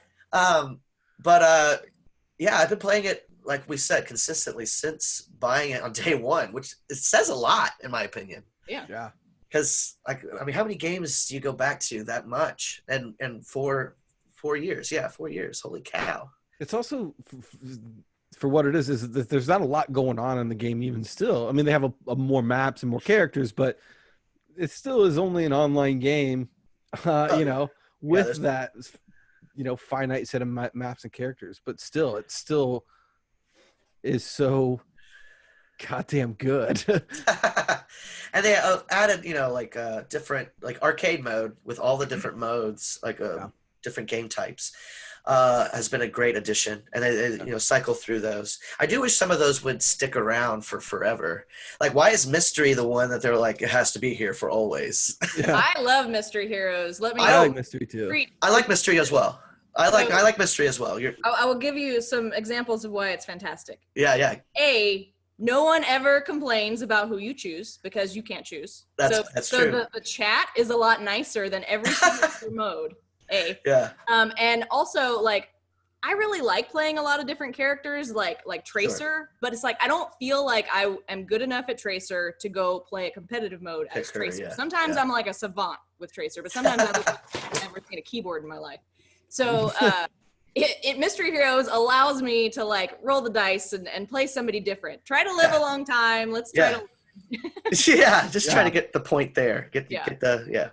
Yeah, I've been playing it like we said consistently since buying it on day one, which it says a lot in my opinion. Yeah. Yeah. Because like I mean, how many games do you go back to that much? And 4 years, yeah, 4 years. Holy cow! It's also for what it is that there's not a lot going on in the game even still. I mean, they have a more maps and more characters, but it still is only an online game, you know, with that, you know, finite set of maps and characters. But still, it still is so goddamn good. And they added, you know, like different like arcade mode with all the different modes, like different game types. Has been a great addition, and they you know cycle through those. I do wish some of those would stick around for forever. Like, why is Mystery the one that they're like it has to be here for always? Yeah. I love Mystery Heroes. I like Mystery too. I like Mystery as well. I like Mystery as well. I will give you some examples of why it's fantastic. Yeah. No one ever complains about who you choose because you can't choose. That's true. The chat is a lot nicer than every single mode. Yeah. And also like I really like playing a lot of different characters like Tracer, but it's like I don't feel like I am good enough at Tracer to go play a competitive mode as Tracer. Yeah. Sometimes I'm like a savant with Tracer, but sometimes I've never seen a keyboard in my life. So Mystery Heroes allows me to like roll the dice and play somebody different. Try to live a long time. Let's try to try to get the point there. Get the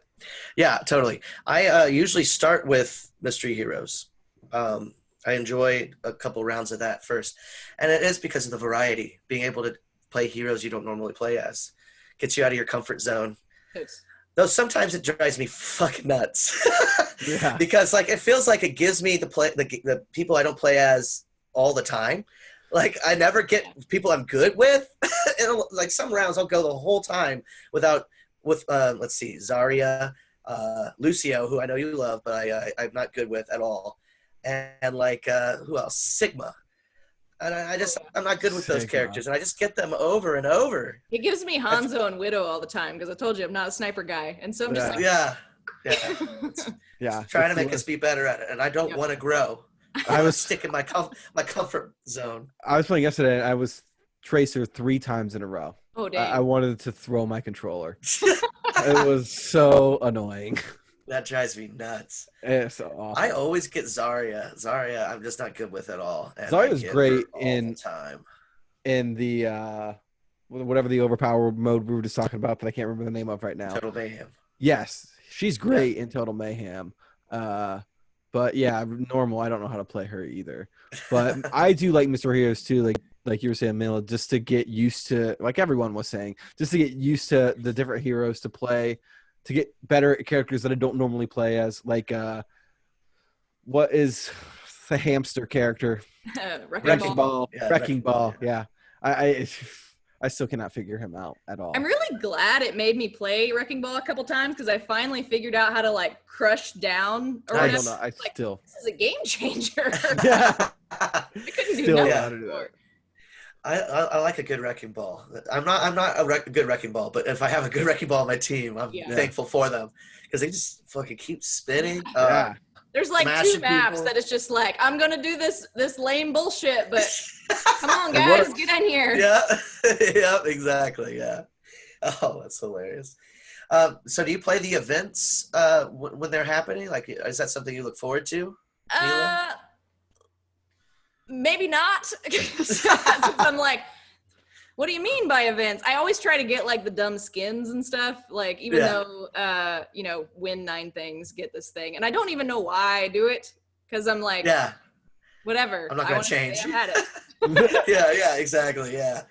Yeah, totally. I usually start with Mystery Heroes. I enjoy a couple rounds of that first. And it is because of the variety. Being able to play heroes you don't normally play as. Gets you out of your comfort zone. Oops. Though sometimes it drives me fucking nuts. Yeah. Because like it feels like it gives me the people I don't play as all the time. Like I never get people I'm good with. Like some rounds I'll go the whole time with let's see, Zarya, Lucio, who I know you love, but I'm not good with at all. And like who else? Sigma. And I'm not good with those characters, and I just get them over and over. It gives me Hanzo and Widow all the time because I told you I'm not a sniper guy, and so I'm just like trying to make us be better at it, and I don't want to grow. I was sticking my comfort zone. I was playing yesterday, and I was Tracer 3 times in a row. Oh dang! I wanted to throw my controller. It was so annoying. That drives me nuts. It's so awesome. I always get Zarya. I'm just not good with at all. Zarya's great in time. In the whatever the overpower mode we were just talking about that I can't remember the name of right now. Total Mayhem. Yes, she's great in Total Mayhem. But yeah, normal. I don't know how to play her either. But I do like Mr. Heroes too. Like you were saying, Milla, just to get used to, like everyone was saying, just to get used to the different heroes to play, to get better at characters that I don't normally play as. Like, what is the hamster character? Wrecking Ball. Yeah, Wrecking Ball. Yeah. I still cannot figure him out at all. I'm really glad it made me play Wrecking Ball a couple times because I finally figured out how to like crush down. Or I don't know. This is a game changer. Yeah. I couldn't do nothing before. I like a good Wrecking Ball. I'm not a good Wrecking Ball, but if I have a good Wrecking Ball on my team, I'm thankful for them because they just fucking keep spinning. There's like 2 maps that it's just like, I'm going to do this lame bullshit, but come on, guys, get in here. Yeah, yep, exactly, yeah. Oh, that's hilarious. So do you play the events when they're happening? Like, is that something you look forward to, Milla? Maybe not. I'm like, what do you mean by events? I always try to get like the dumb skins and stuff. Like even though, win 9 things, get this thing. And I don't even know why I do it. Cause I'm like, whatever. I'm not going to change. I had it. Yeah, exactly. Yeah.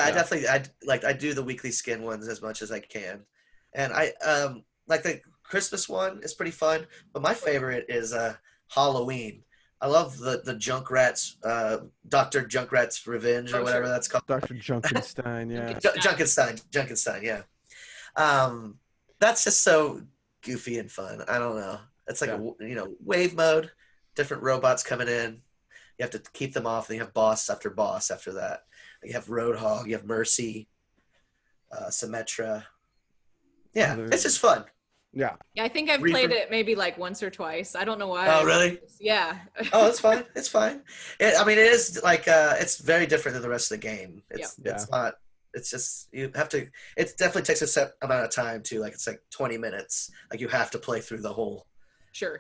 I do the weekly skin ones as much as I can. And I like the Christmas one is pretty fun, but my favorite is Halloween. I love the Junkrat's Dr. Junkrat's Revenge or whatever that's called. Dr. Junkenstein, yeah. Junkenstein, yeah. That's just so goofy and fun. I don't know. It's like wave mode, different robots coming in. You have to keep them off. And you have boss after boss after that. You have Roadhog. You have Mercy, Symmetra. Yeah, it's just fun. Yeah. I think I've played it maybe like once or twice. I don't know why. Oh, really? Yeah. Oh, it's fine. It's fine. I mean, it is like it's very different than the rest of the game. It's not. It's just you have to. It definitely takes a set amount of time too. Like it's like 20 minutes. Like you have to play through the whole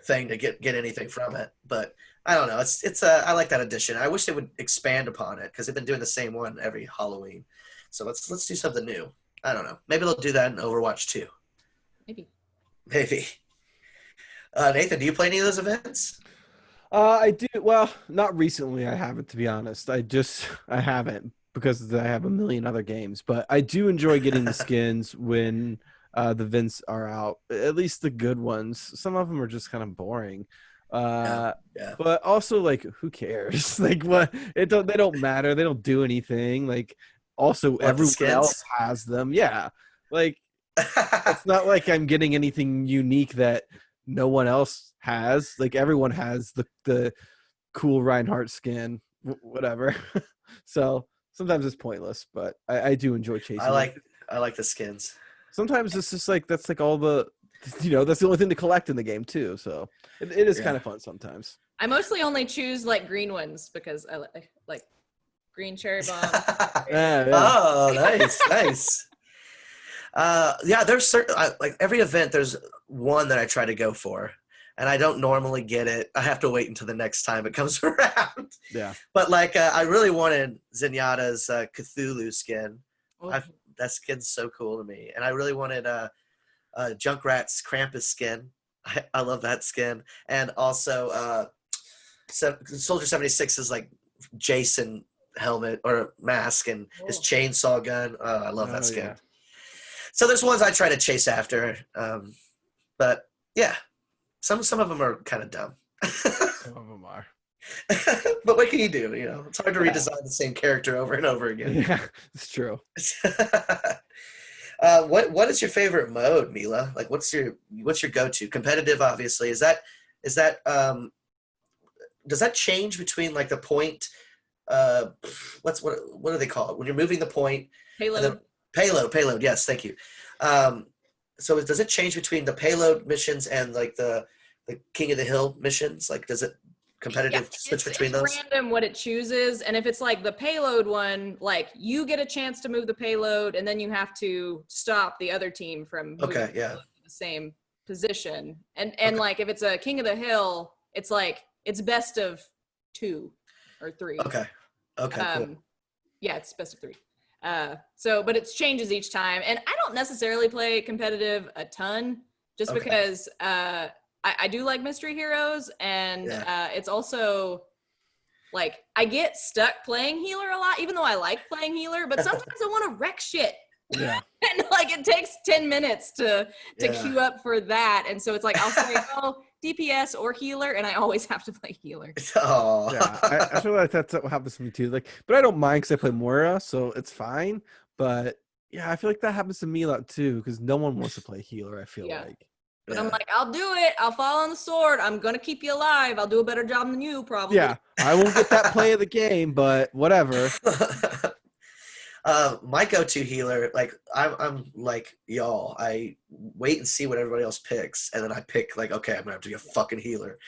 thing to get anything from it. But I don't know. It's I like that addition. I wish they would expand upon it because they've been doing the same one every Halloween. So let's do something new. I don't know. Maybe they'll do that in Overwatch too. Maybe. Nathan, do you play any of those events? I do. Well, not recently. I haven't, to be honest. I haven't because I have a million other games. But I do enjoy getting the skins when the events are out. At least the good ones. Some of them are just kind of boring. But also, like, who cares? Like, what? They don't matter. They don't do anything. Like, also, everyone else has them. Yeah. Like, it's not like I'm getting anything unique that no one else has. Like everyone has the cool Reinhardt skin, whatever. So sometimes it's pointless, but I do enjoy chasing. I like the skins. Sometimes it's just like that's like all the, that's the only thing to collect in the game too. So it is kind of fun sometimes. I mostly only choose like green ones because I like green cherry bomb. Oh, nice. There's certain like every event there's one that I try to go for and I don't normally get it. I have to wait until the next time it comes around. Yeah. But like I really wanted Zenyatta's Cthulhu skin. That skin's so cool to me. And I really wanted Junkrat's Krampus skin. I love that skin. And also Soldier 76 is like Jason helmet or mask and his chainsaw gun. I love that skin. Yeah. So there's ones I try to chase after, but yeah, some of them are kind of dumb. Some of them are. But what can you do? It's hard to redesign the same character over and over again. Yeah, it's true. What is your favorite mode, Milla? Like, what's your go-to? Competitive, obviously. Is that does that change between like the point? What do they call it when you're moving the point? Payload. Payload. Yes, thank you. So does it change between the payload missions and like the King of the Hill missions? Like, does it competitive switch between those? It's random what it chooses, and if it's like the payload one, like you get a chance to move the payload, and then you have to stop the other team from moving the same position. And like if it's a King of the Hill, it's like it's best of 2 or 3. Okay. Cool. Yeah, it's best of 3. But it changes each time, and I don't necessarily play competitive a ton just because I do like mystery heroes, and it's also like I get stuck playing healer a lot, even though I like playing healer, but sometimes I want to wreck shit. Yeah. And like it takes 10 minutes to queue up for that, and so it's like I'll say DPS or healer, and I always have to play healer. Oh. Yeah, I feel like that's what happens to me too. Like, but I don't mind because I play Moira, so it's fine. But yeah, I feel like that happens to me a lot too because no one wants to play healer. I feel like. But I'm like, I'll do it. I'll fall on the sword. I'm gonna keep you alive. I'll do a better job than you, probably. Yeah, I won't get that play of the game, but whatever. My go-to healer, like I'm like y'all. I wait and see what everybody else picks, and then I pick like, okay, I'm gonna have to be a fucking healer.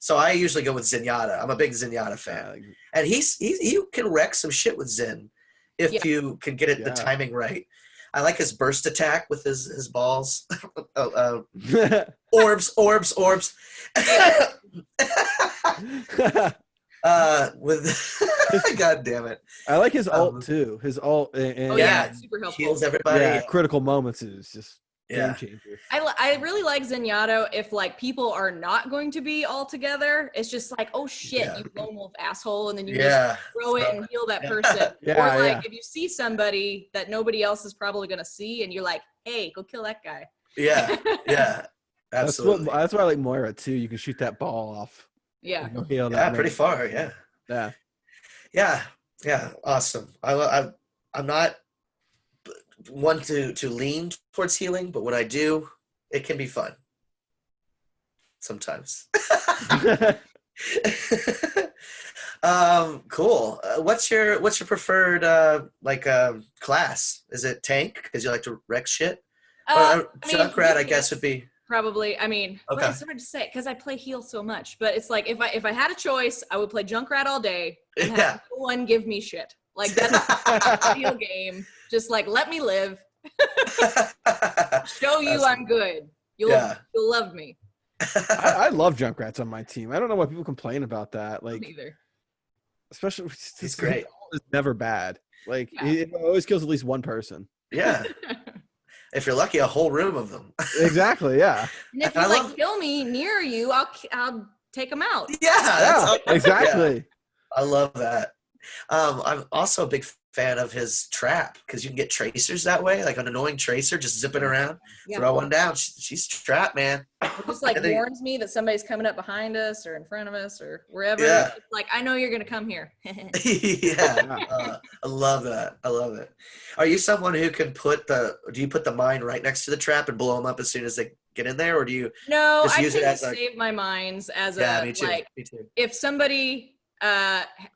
So I usually go with Zenyatta. I'm a big Zenyatta fan, and you can wreck some shit with Zen if you can get the timing right. I like his burst attack with his balls. Orbs. God damn it. I like his ult too. His ult it's super helpful. Heals everybody. Yeah, critical moments is just game changer. I really like Zenyatta if like people are not going to be all together. It's just like, oh shit, you lone wolf asshole, and then you just throw it and heal that person. Or like if you see somebody that nobody else is probably gonna see, and you're like, hey, go kill that guy. Yeah. Absolutely. That's why I like Moira too. You can shoot that ball off Yeah. Go heal Yeah, that pretty man. far. Yeah. Yeah. Yeah. Awesome. I'm not one to lean towards healing, but when I do, it can be fun sometimes. Cool. What's your preferred class? Is it tank because you like to wreck shit? Or Junkrat, I guess, would be probably. I mean, okay. It's hard to say because I play heal so much. But it's like if I had a choice, I would play Junkrat all day and have no one give me shit. Like that's a heal game. Just like let me live. Show you I'm good. You'll love me. I love Junkrats on my team. I don't know why people complain about that. Like, either. Especially, he's great. It's never bad. Like, it always kills at least one person. Yeah. If you're lucky, a whole room of them. Exactly. Yeah. And if you kill me near you, I'll take them out. Yeah. Exactly. Yeah. I love that. I'm also a big fan of his trap because you can get tracers that way, like an annoying tracer just zipping around, throw one down. She's trapped, man. It just warns me that somebody's coming up behind us or in front of us or wherever. Yeah. It's like, I know you're going to come here. I love that. I love it. Are you someone who can do you put the mine right next to the trap and blow them up as soon as they get in there? Or do you just use it as save my mines as me too. Me too. If somebody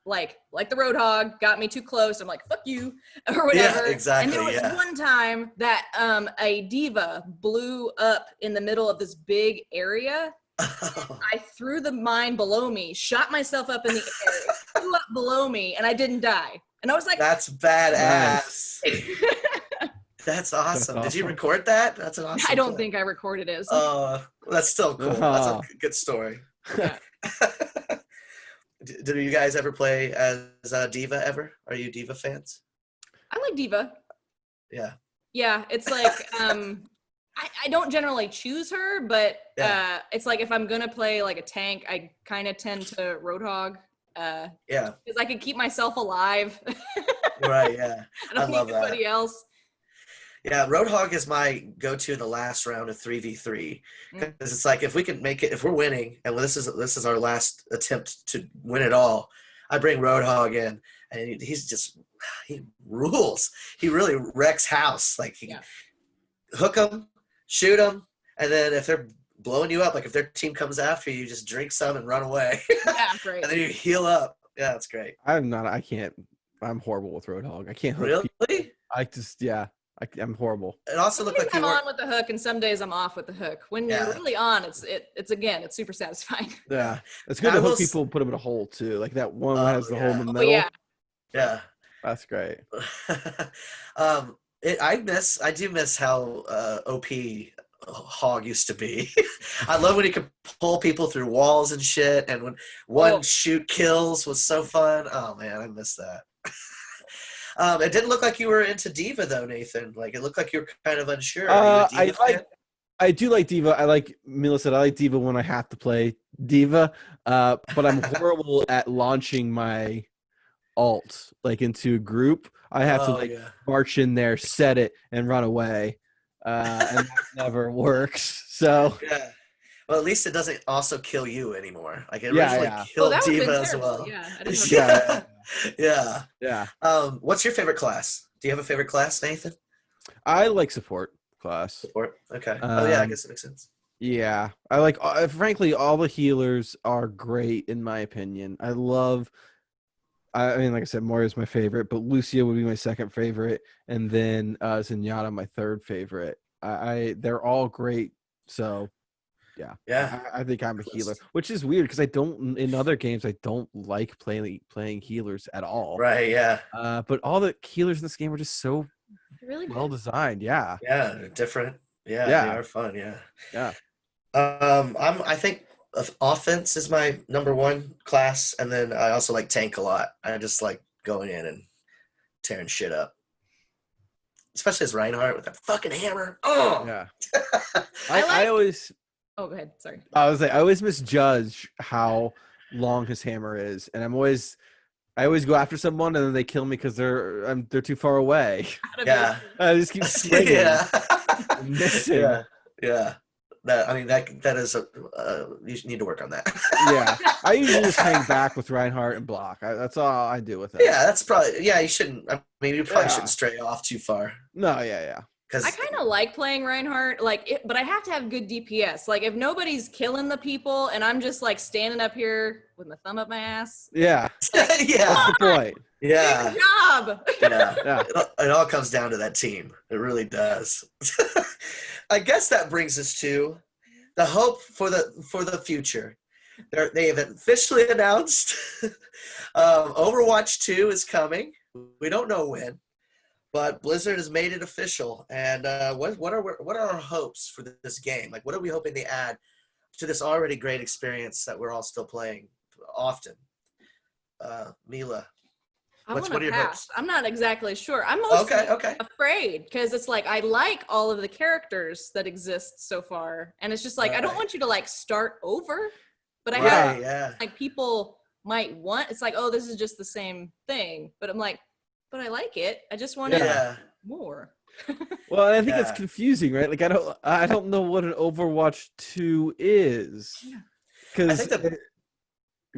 like the Roadhog got me too close, I'm like, fuck you, or whatever. Yeah, exactly. And there was one time that a diva blew up in the middle of this big area. I threw the mine below me, shot myself up in the air, flew up below me, and I didn't die. And I was like, that's badass. That's awesome. Did you record that? That's an awesome. I don't think I recorded it. That's still cool. That's a good story. Yeah. Did you guys ever play as Diva ever? Are you Diva fans? I like Diva. Yeah. Yeah, it's like I don't generally choose her, but it's like if I'm gonna play like a tank, I kind of tend to Roadhog. Because I can keep myself alive. Right. Yeah. I don't love need anybody else. Yeah, Roadhog is my go-to in the last round of 3v3 because it's like if we can make it, if we're winning, and this is our last attempt to win it all, I bring Roadhog in, and he rules. He really wrecks house. Like hook them, shoot them, and then if they're blowing you up, like if their team comes after you, you just drink some and run away. Yeah, great. And then you heal up. Yeah, it's great. I'm horrible with Roadhog. I can't hook really. People. I'm horrible. It also looked like I'm on with the hook, and some days I'm off with the hook. When you're really on, it's super satisfying. Yeah, it's good to hook people and put them in a hole too. Like that one has the hole in the middle. Yeah, that's great. I do miss how OP Hog used to be. I love when he could pull people through walls and shit, and when one shoot kills was so fun. Oh man, I miss that. It didn't look like you were into Diva though, Nathan. Like it looked like you were kind of unsure. Are you a Diva fan? I do like Diva. I like Milla said. I like Diva when I have to play Diva, but I'm horrible at launching my ult like into a group. I have to march in there, set it, and run away, and that never works. So yeah. Well, at least it doesn't also kill you anymore. Like it originally killed Diva as well. Yeah. What's your favorite class? Do you have a favorite class, Nathan? I like support class. Support. Okay. I guess it makes sense. Yeah, I like. Frankly, all the healers are great in my opinion. I mean, like I said, Mario's my favorite, but Lucia would be my second favorite, and then Zenyatta my third favorite. They're all great. So. Yeah. I think I'm a healer, which is weird because in other games I don't like playing healers at all. Right. Yeah. But all the healers in this game are just so really well designed. Yeah. Yeah. They're different. Yeah. They are fun. Yeah. Yeah. I think offense is my number one class, and then I also like tank a lot. I just like going in and tearing shit up. Especially as Reinhardt with that fucking hammer. Oh yeah. I always. Oh, go ahead. Sorry. I always misjudge how long his hammer is, and I always go after someone, and then they kill me because they're too far away. Yeah. I just keep swinging. Yeah. Missing. Yeah. That is you need to work on that. Yeah, I usually just hang back with Reinhardt and block. That's all I do with it. Yeah, that's probably you shouldn't. I mean, you probably shouldn't stray off too far. No, yeah. I kind of like playing Reinhardt, but I have to have good DPS. Like, if nobody's killing the people and I'm just like standing up here with my thumb up my ass. Yeah. Like, yeah. That's the point. Yeah. Good job. Yeah. It all comes down to that team. It really does. I guess that brings us to the hope for the future. They have officially announced Overwatch 2 is coming. We don't know when. But Blizzard has made it official, and what are our hopes for this game? Like, what are we hoping they add to this already great experience that we're all still playing often? Milla, what are your hopes? I'm not exactly sure. I'm mostly okay. afraid because it's like I like all of the characters that exist so far, and it's just like I don't want you to like start over, but I have like people might want. It's like, oh, this is just the same thing, but I'm like. But I like it. I just want more. Well, I think it's confusing, right? Like I don't know what an Overwatch 2 is. Because go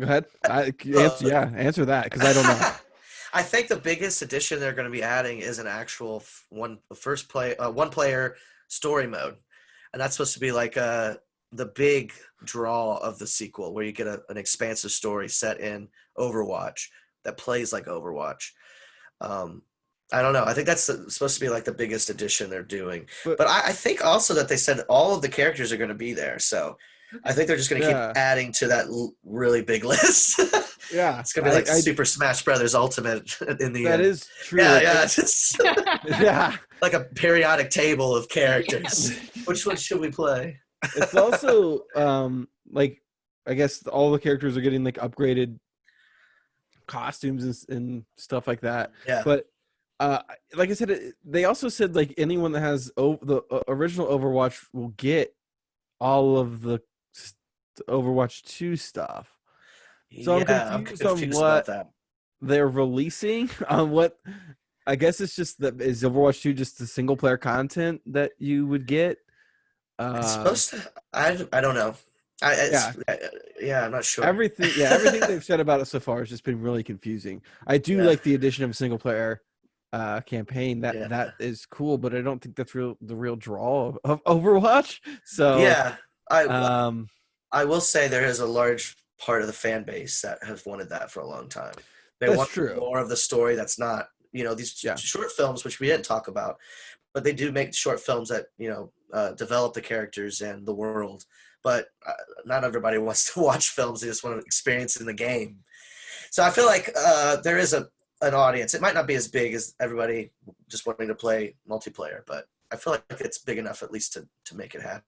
ahead. Answer that because I don't know. I think the biggest addition they're going to be adding is an actual one player story mode, and that's supposed to be like the big draw of the sequel, where you get an expansive story set in Overwatch that plays like Overwatch. I don't know. I think that's supposed to be like the biggest addition they're doing. But I think also that they said all of the characters are going to be there. So I think they're just going to keep adding to that really big list. It's going to be like Super Smash Brothers Ultimate in the end. That is true. Yeah. Like a periodic table of characters. Which one should we play? It's also like I guess all the characters are getting like upgraded costumes and stuff like that. But like I said, they also said like anyone that has the original Overwatch will get all of the Overwatch 2 stuff. So I'm confused on what they're releasing. On what I guess it's just that is Overwatch 2 just the single player content that you would get. It's supposed to. I don't know. I'm not sure. Everything they've said about it so far has just been really confusing. I do like the addition of a single player campaign. That is cool, but I don't think that's the real draw of Overwatch. So I will say there is a large part of the fan base that has wanted that for a long time. They want more of the story that's not, these short films, which we didn't talk about, but they do make short films that, develop the characters and the world. But not everybody wants to watch films. They just want to experience in the game. So I feel like there is an audience. It might not be as big as everybody just wanting to play multiplayer, but I feel like it's big enough at least to make it happen.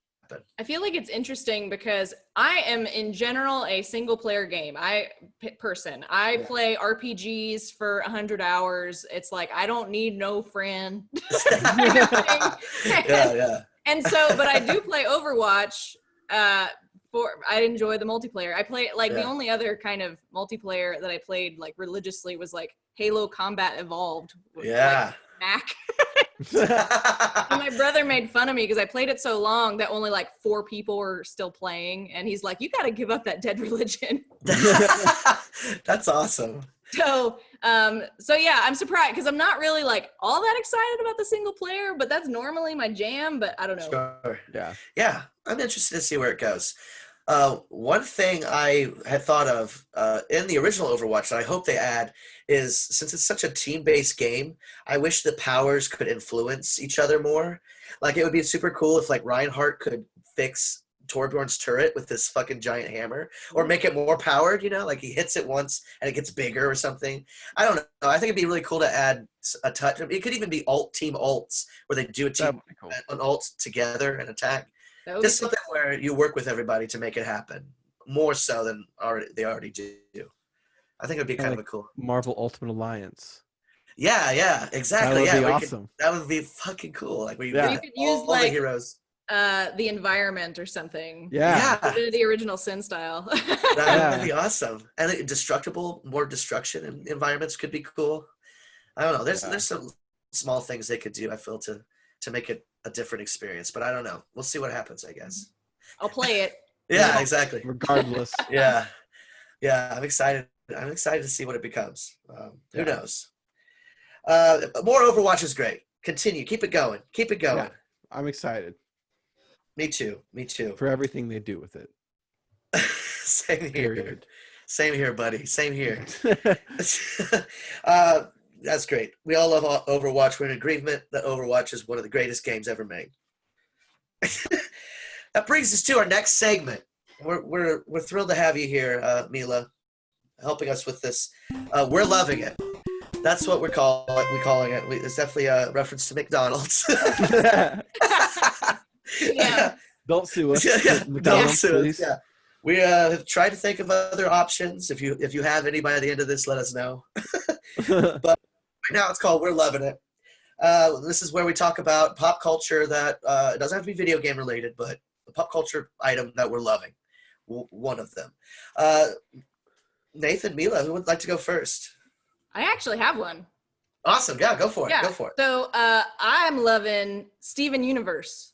I feel like it's interesting because I am in general a single player game. I play RPGs for 100 hours. It's like I don't need no friend. And so, but I do play Overwatch. I enjoy the multiplayer. I play the only other kind of multiplayer that I played like religiously was like Halo Combat Evolved with like, Mac. And my brother made fun of me because I played it so long that only like 4 people were still playing, and he's like, "You got to give up that dead religion." That's awesome. So yeah, I'm surprised because I'm not really like all that excited about the single player, but that's normally my jam. But I don't know. Sure. Yeah. I'm interested to see where it goes. One thing I had thought of in the original Overwatch that I hope they add is, since it's such a team-based game, I wish the powers could influence each other more. Like, it would be super cool if, like, Reinhardt could fix Torbjorn's turret with this fucking giant hammer, or make it more powered, like he hits it once and it gets bigger or something. I don't know. I think it'd be really cool to add a touch. It could even be team ults, where they do an ult together and attack. Just something where you work with everybody to make it happen, more so than they already do. I think it would be kind of a cool Marvel Ultimate Alliance. Yeah, exactly. That would be awesome. That would be fucking cool. Like, you could use all the heroes. The environment or something. Yeah. The original Sin style. That would be awesome. And more destruction in environments could be cool. I don't know. There's some small things they could do, I feel, to make it a different experience, but I don't know. We'll see what happens, I guess. I'll play it. Yeah, exactly. Regardless. Yeah. I'm excited. I'm excited to see what it becomes. Who knows? More Overwatch is great. Continue. Keep it going. Keep it going. Yeah, I'm excited. Me too. For everything they do with it. Same here. Period. Same here, buddy. Same here. That's great. We all love Overwatch. We're in agreement that Overwatch is one of the greatest games ever made. That brings us to our next segment. We're thrilled to have you here, Milla, helping us with this. We're loving it. That's what we're calling it. It's definitely a reference to McDonald's. Yeah. Don't sue us. Don't sue us. Yeah. We have tried to think of other options. If you have any by the end of this, let us know. But right now it's called We're Loving It. This is where we talk about pop culture that it doesn't have to be video game related, but a pop culture item that we're loving. One of them. Nathan, Milla, who would like to go first? I actually have one. Awesome. Yeah, go for it. Yeah. Go for it. So I'm loving Steven Universe.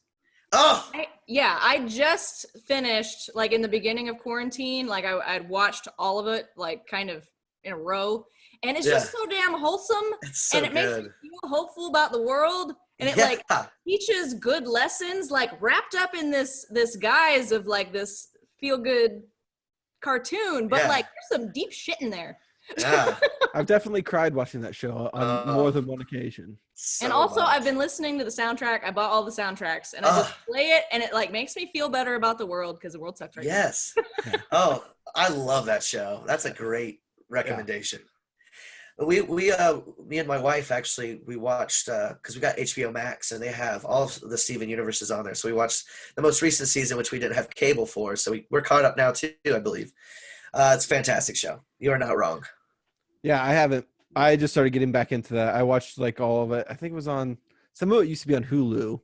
Oh! I just finished, like, in the beginning of quarantine. Like, I'd watched all of it, like, kind of in a row. And it's just so damn wholesome. It's so and it makes me feel hopeful about the world. And it, like, teaches good lessons, like, wrapped up in this guise of, like, this feel-good cartoon. But, like, there's some deep shit in there. Yeah. I've definitely cried watching that show on more than one occasion. And also, I've been listening to the soundtrack. I bought all the soundtracks, and I just play it, and it like makes me feel better about the world because the world sucks right now. Yes. Oh, I love that show. That's a great recommendation. Yeah. Me and my wife actually, we watched because we got HBO Max, and they have all of the Steven Universes on there. So we watched the most recent season, which we didn't have cable for. So we're caught up now too, I believe. It's a fantastic show. You are not wrong. Yeah, I haven't. I just started getting back into that. I watched like all of it. I think it was on some of it used to be on Hulu.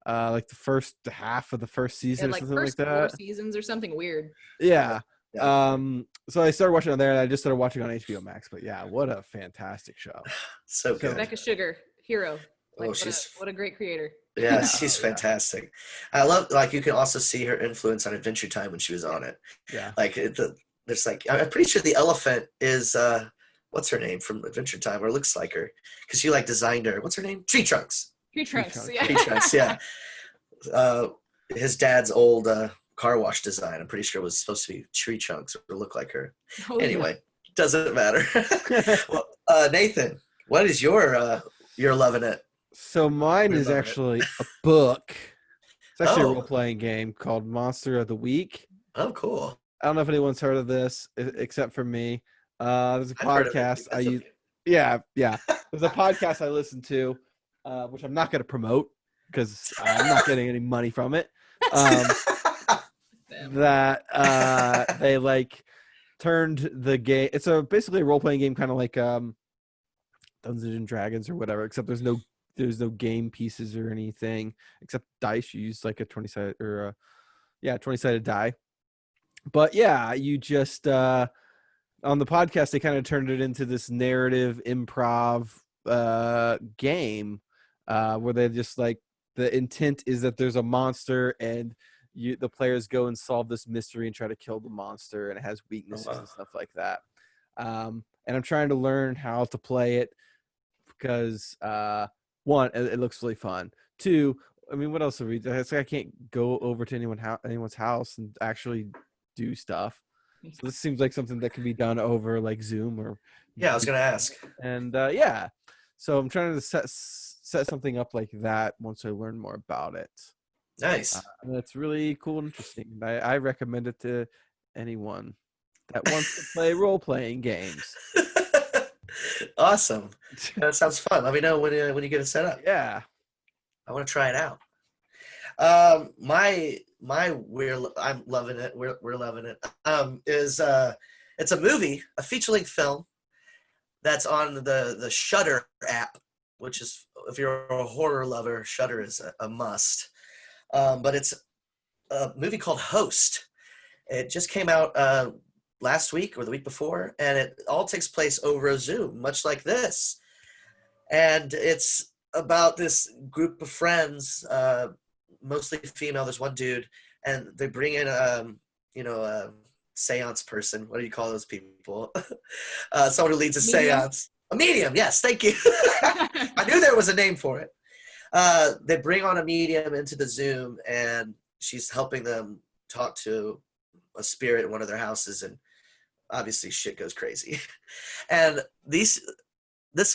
Like the first half of the first season or something like that. 4 seasons or something weird. Yeah. So I started watching on there and I just started watching on HBO Max. But yeah, what a fantastic show. So good. Rebecca Sugar, hero. Like, she's what a great creator. Yeah, she's fantastic. I love, like, you can also see her influence on Adventure Time when she was on it. Yeah. Like, there's like, I'm pretty sure the elephant is, what's her name from Adventure Time, or it looks like her, because she, like, designed her. What's her name? Tree Trunks. Tree Trunks, yeah. Tree Trunks, yeah. His dad's old car wash design, I'm pretty sure it was supposed to be Tree Trunks or look like her. Oh, anyway, doesn't matter. Well, Nathan, what is your You're Loving It? So mine is actually a book. It's actually a role-playing game called Monster of the Week. Oh, cool. I don't know if anyone's heard of this except for me. There's a podcast I use. Okay. Yeah. There's a podcast I listen to, which I'm not going to promote because I'm not getting any money from it. They like turned the game. It's basically a role-playing game, kind of like Dungeons and Dragons or whatever, except there's no game pieces or anything except dice. You use like a 20-sided 20-sided die. But yeah, you just on the podcast they kind of turned it into this narrative improv game where they just like the intent is that there's a monster and the players go and solve this mystery and try to kill the monster, and it has weaknesses and stuff like that. And I'm trying to learn how to play it because one, it looks really fun. Two, I mean, what else are we? I can't go over to anyone's house and actually do stuff. So this seems like something that can be done over like Zoom or. Yeah, I was gonna ask. And so I'm trying to set something up like that once I learn more about it. Nice. And it's really cool and interesting. I recommend it to anyone that wants to play role-playing games. Awesome. That sounds fun. Let me know when you get it set up. Yeah. I want to try it out. I'm loving it. We're loving it. It's a movie, a feature-length film that's on the Shudder app, which is, if you're a horror lover, Shudder is a must. But it's a movie called Host. It just came out last week or the week before, and it all takes place over a Zoom, much like this. And it's about this group of friends, mostly female. There's one dude and they bring in a seance person. What do you call those people? Someone who leads a seance. A medium, yes, thank you. I knew there was a name for it. They bring on a medium into the Zoom, and she's helping them talk to a spirit in one of their houses, and obviously shit goes crazy. And this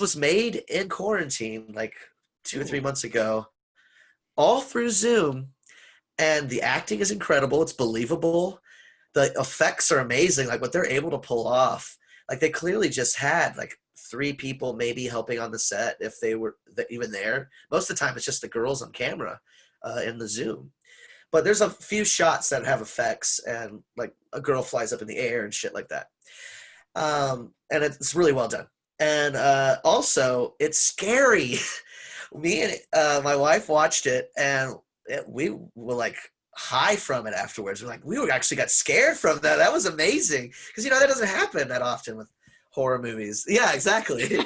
was made in quarantine like 2 or 3 months ago, all through Zoom, and the acting is incredible. It's believable. The effects are amazing, like what they're able to pull off. Like they clearly just had like 3 people maybe helping on the set if they were even there. Most of the time it's just the girls on camera in the Zoom. But there's a few shots that have effects, and like a girl flies up in the air and shit like that. And it's really well done. And also, it's scary. Me and my wife watched it, and we were like high from it afterwards. We actually got scared from that. That was amazing. Because, that doesn't happen that often with horror movies. Yeah, exactly.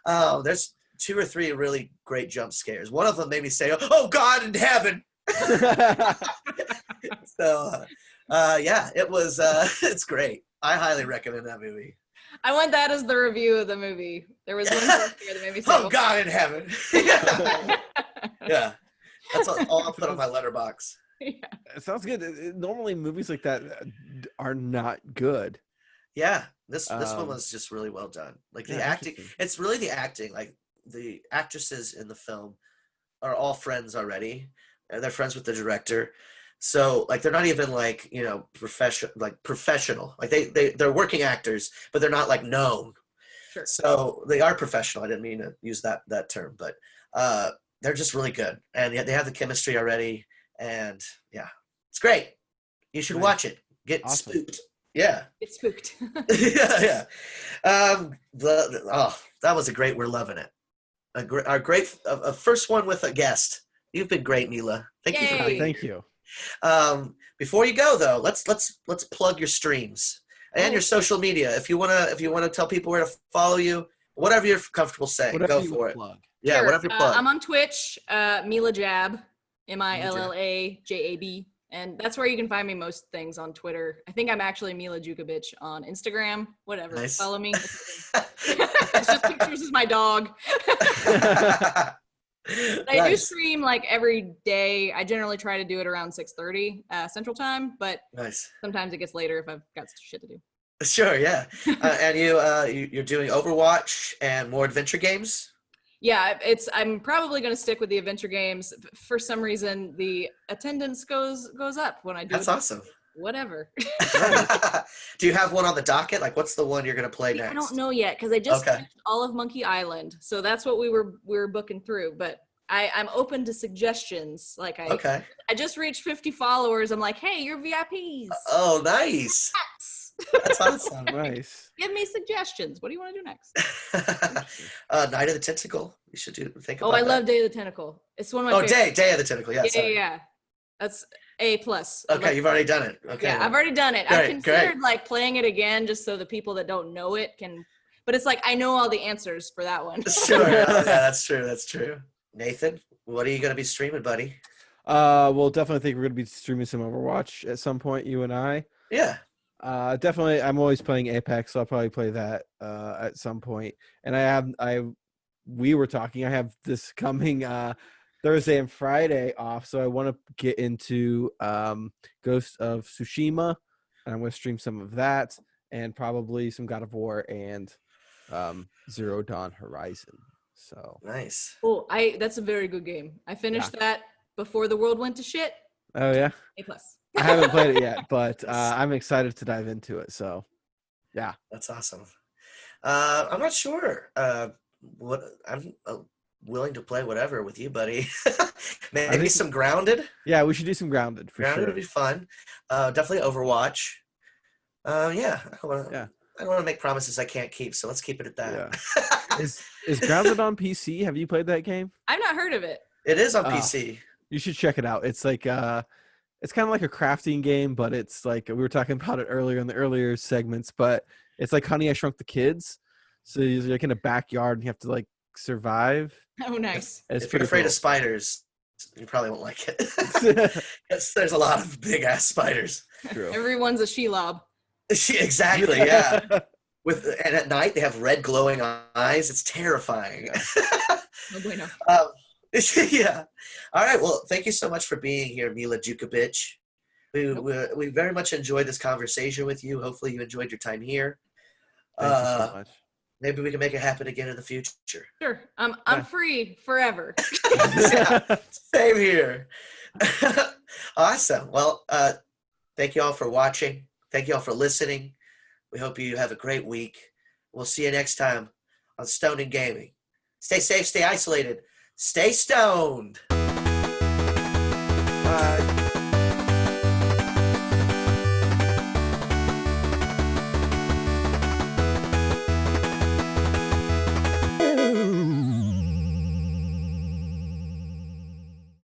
There's 2 or 3 really great jump scares. One of them made me say, "Oh, God in heaven." So, yeah, it was, it's great. I highly recommend that movie. I want that as the review of the movie. There was one jump scare that made me say, "Oh, God in heaven." Yeah. That's all I'll put on my letterbox. Yeah. It sounds good. Normally movies like that are not good. Yeah. This one was just really well done. Like the acting, it's really the acting. Like the actresses in the film are all friends already. And they're friends with the director. So like they're not even like, professional. Like they're working actors, but they're not like known. Sure. So they are professional. I didn't mean to use that term, but they're just really good. And they have the chemistry already. And yeah, it's great. You should watch it. Get spooked. Yeah. Get spooked. Yeah. That was a great, we're loving it. Our great first one with a guest. You've been great, Milla. Thank you for being here. Thank you. Before you go though, let's plug your streams and your social media. If you wanna tell people where to follow you, whatever you're comfortable saying, go for it. Plug. Yeah, sure. whatever you plug. I'm on Twitch, Milla Jab, MILLAJAB, and that's where you can find me most things on Twitter. I think I'm actually Milla Juke-a-Bitch on Instagram. Whatever, nice. Follow me. It's just pictures of my dog. I do stream like every day. I generally try to do it around 6:30 Central Time, but sometimes it gets later if I've got shit to do. Sure, yeah. And you're doing Overwatch and more adventure games? Yeah, I'm probably going to stick with the adventure games. For some reason, the attendance goes up when I do. That's awesome. Whatever. Do you have one on the docket? Like, what's the one you're going to play next? I don't know yet because I just finished all of Monkey Island, so that's what we were booking through. But I'm open to suggestions. Like I just reached 50 followers. I'm like, hey, you're VIPs. Oh, nice. That's awesome. Nice. Give me suggestions. What do you want to do next? Night of the Tentacle. You should think about that. Oh, I love Day of the Tentacle. It's one of my favorites. Day of the Tentacle. Yeah. Yeah. That's A+. Okay, you've already done it. Okay. Yeah, I've already done it. I considered like playing it again just so the people that don't know it can, but it's like I know all the answers for that one. Sure. Yeah, that's true. That's true. Nathan, what are you going to be streaming, buddy? We'll definitely think we're going to be streaming some Overwatch at some point, you and I. Yeah. Definitely. I'm always playing Apex, so I'll probably play that at some point. And we were talking. I have this coming Thursday and Friday off, so I want to get into Ghost of Tsushima, and I'm going to stream some of that, and probably some God of War and Zero Dawn Horizon. So nice. Oh, that's a very good game. I finished that before the world went to shit. Oh yeah. A+. I haven't played it yet, but I'm excited to dive into it. So, yeah, that's awesome. I'm not sure. What I'm willing to play whatever with you, buddy. Maybe some Grounded. Yeah, we should do some Grounded for Grounded sure. would be fun. Definitely Overwatch. Yeah. I don't want to make promises I can't keep, so let's keep it at that. Yeah. Is Grounded on PC? Have you played that game? I've not heard of it. It is on PC. You should check it out. It's like it's kind of like a crafting game, but it's like we were talking about it earlier in the earlier segments, but it's like Honey, I Shrunk the Kids. So you're like in a backyard and you have to like survive. Oh, nice. If you're afraid of spiders, You probably won't like it. Yes, there's a lot of big ass spiders. True. Everyone's a Shelob. Exactly, yeah. And at night they have red glowing eyes. It's terrifying. No bueno. Yeah. All right. Well, thank you so much for being here, Milla Juke-a-Bitch. We very much enjoyed this conversation with you. Hopefully you enjoyed your time here. Thank you so much. Maybe we can make it happen again in the future. Sure. I'm free forever. Yeah, same here. Awesome. Well, thank you all for watching. Thank you all for listening. We hope you have a great week. We'll see you next time on Stoned and Gaming. Stay safe, stay isolated, stay stoned. Bye.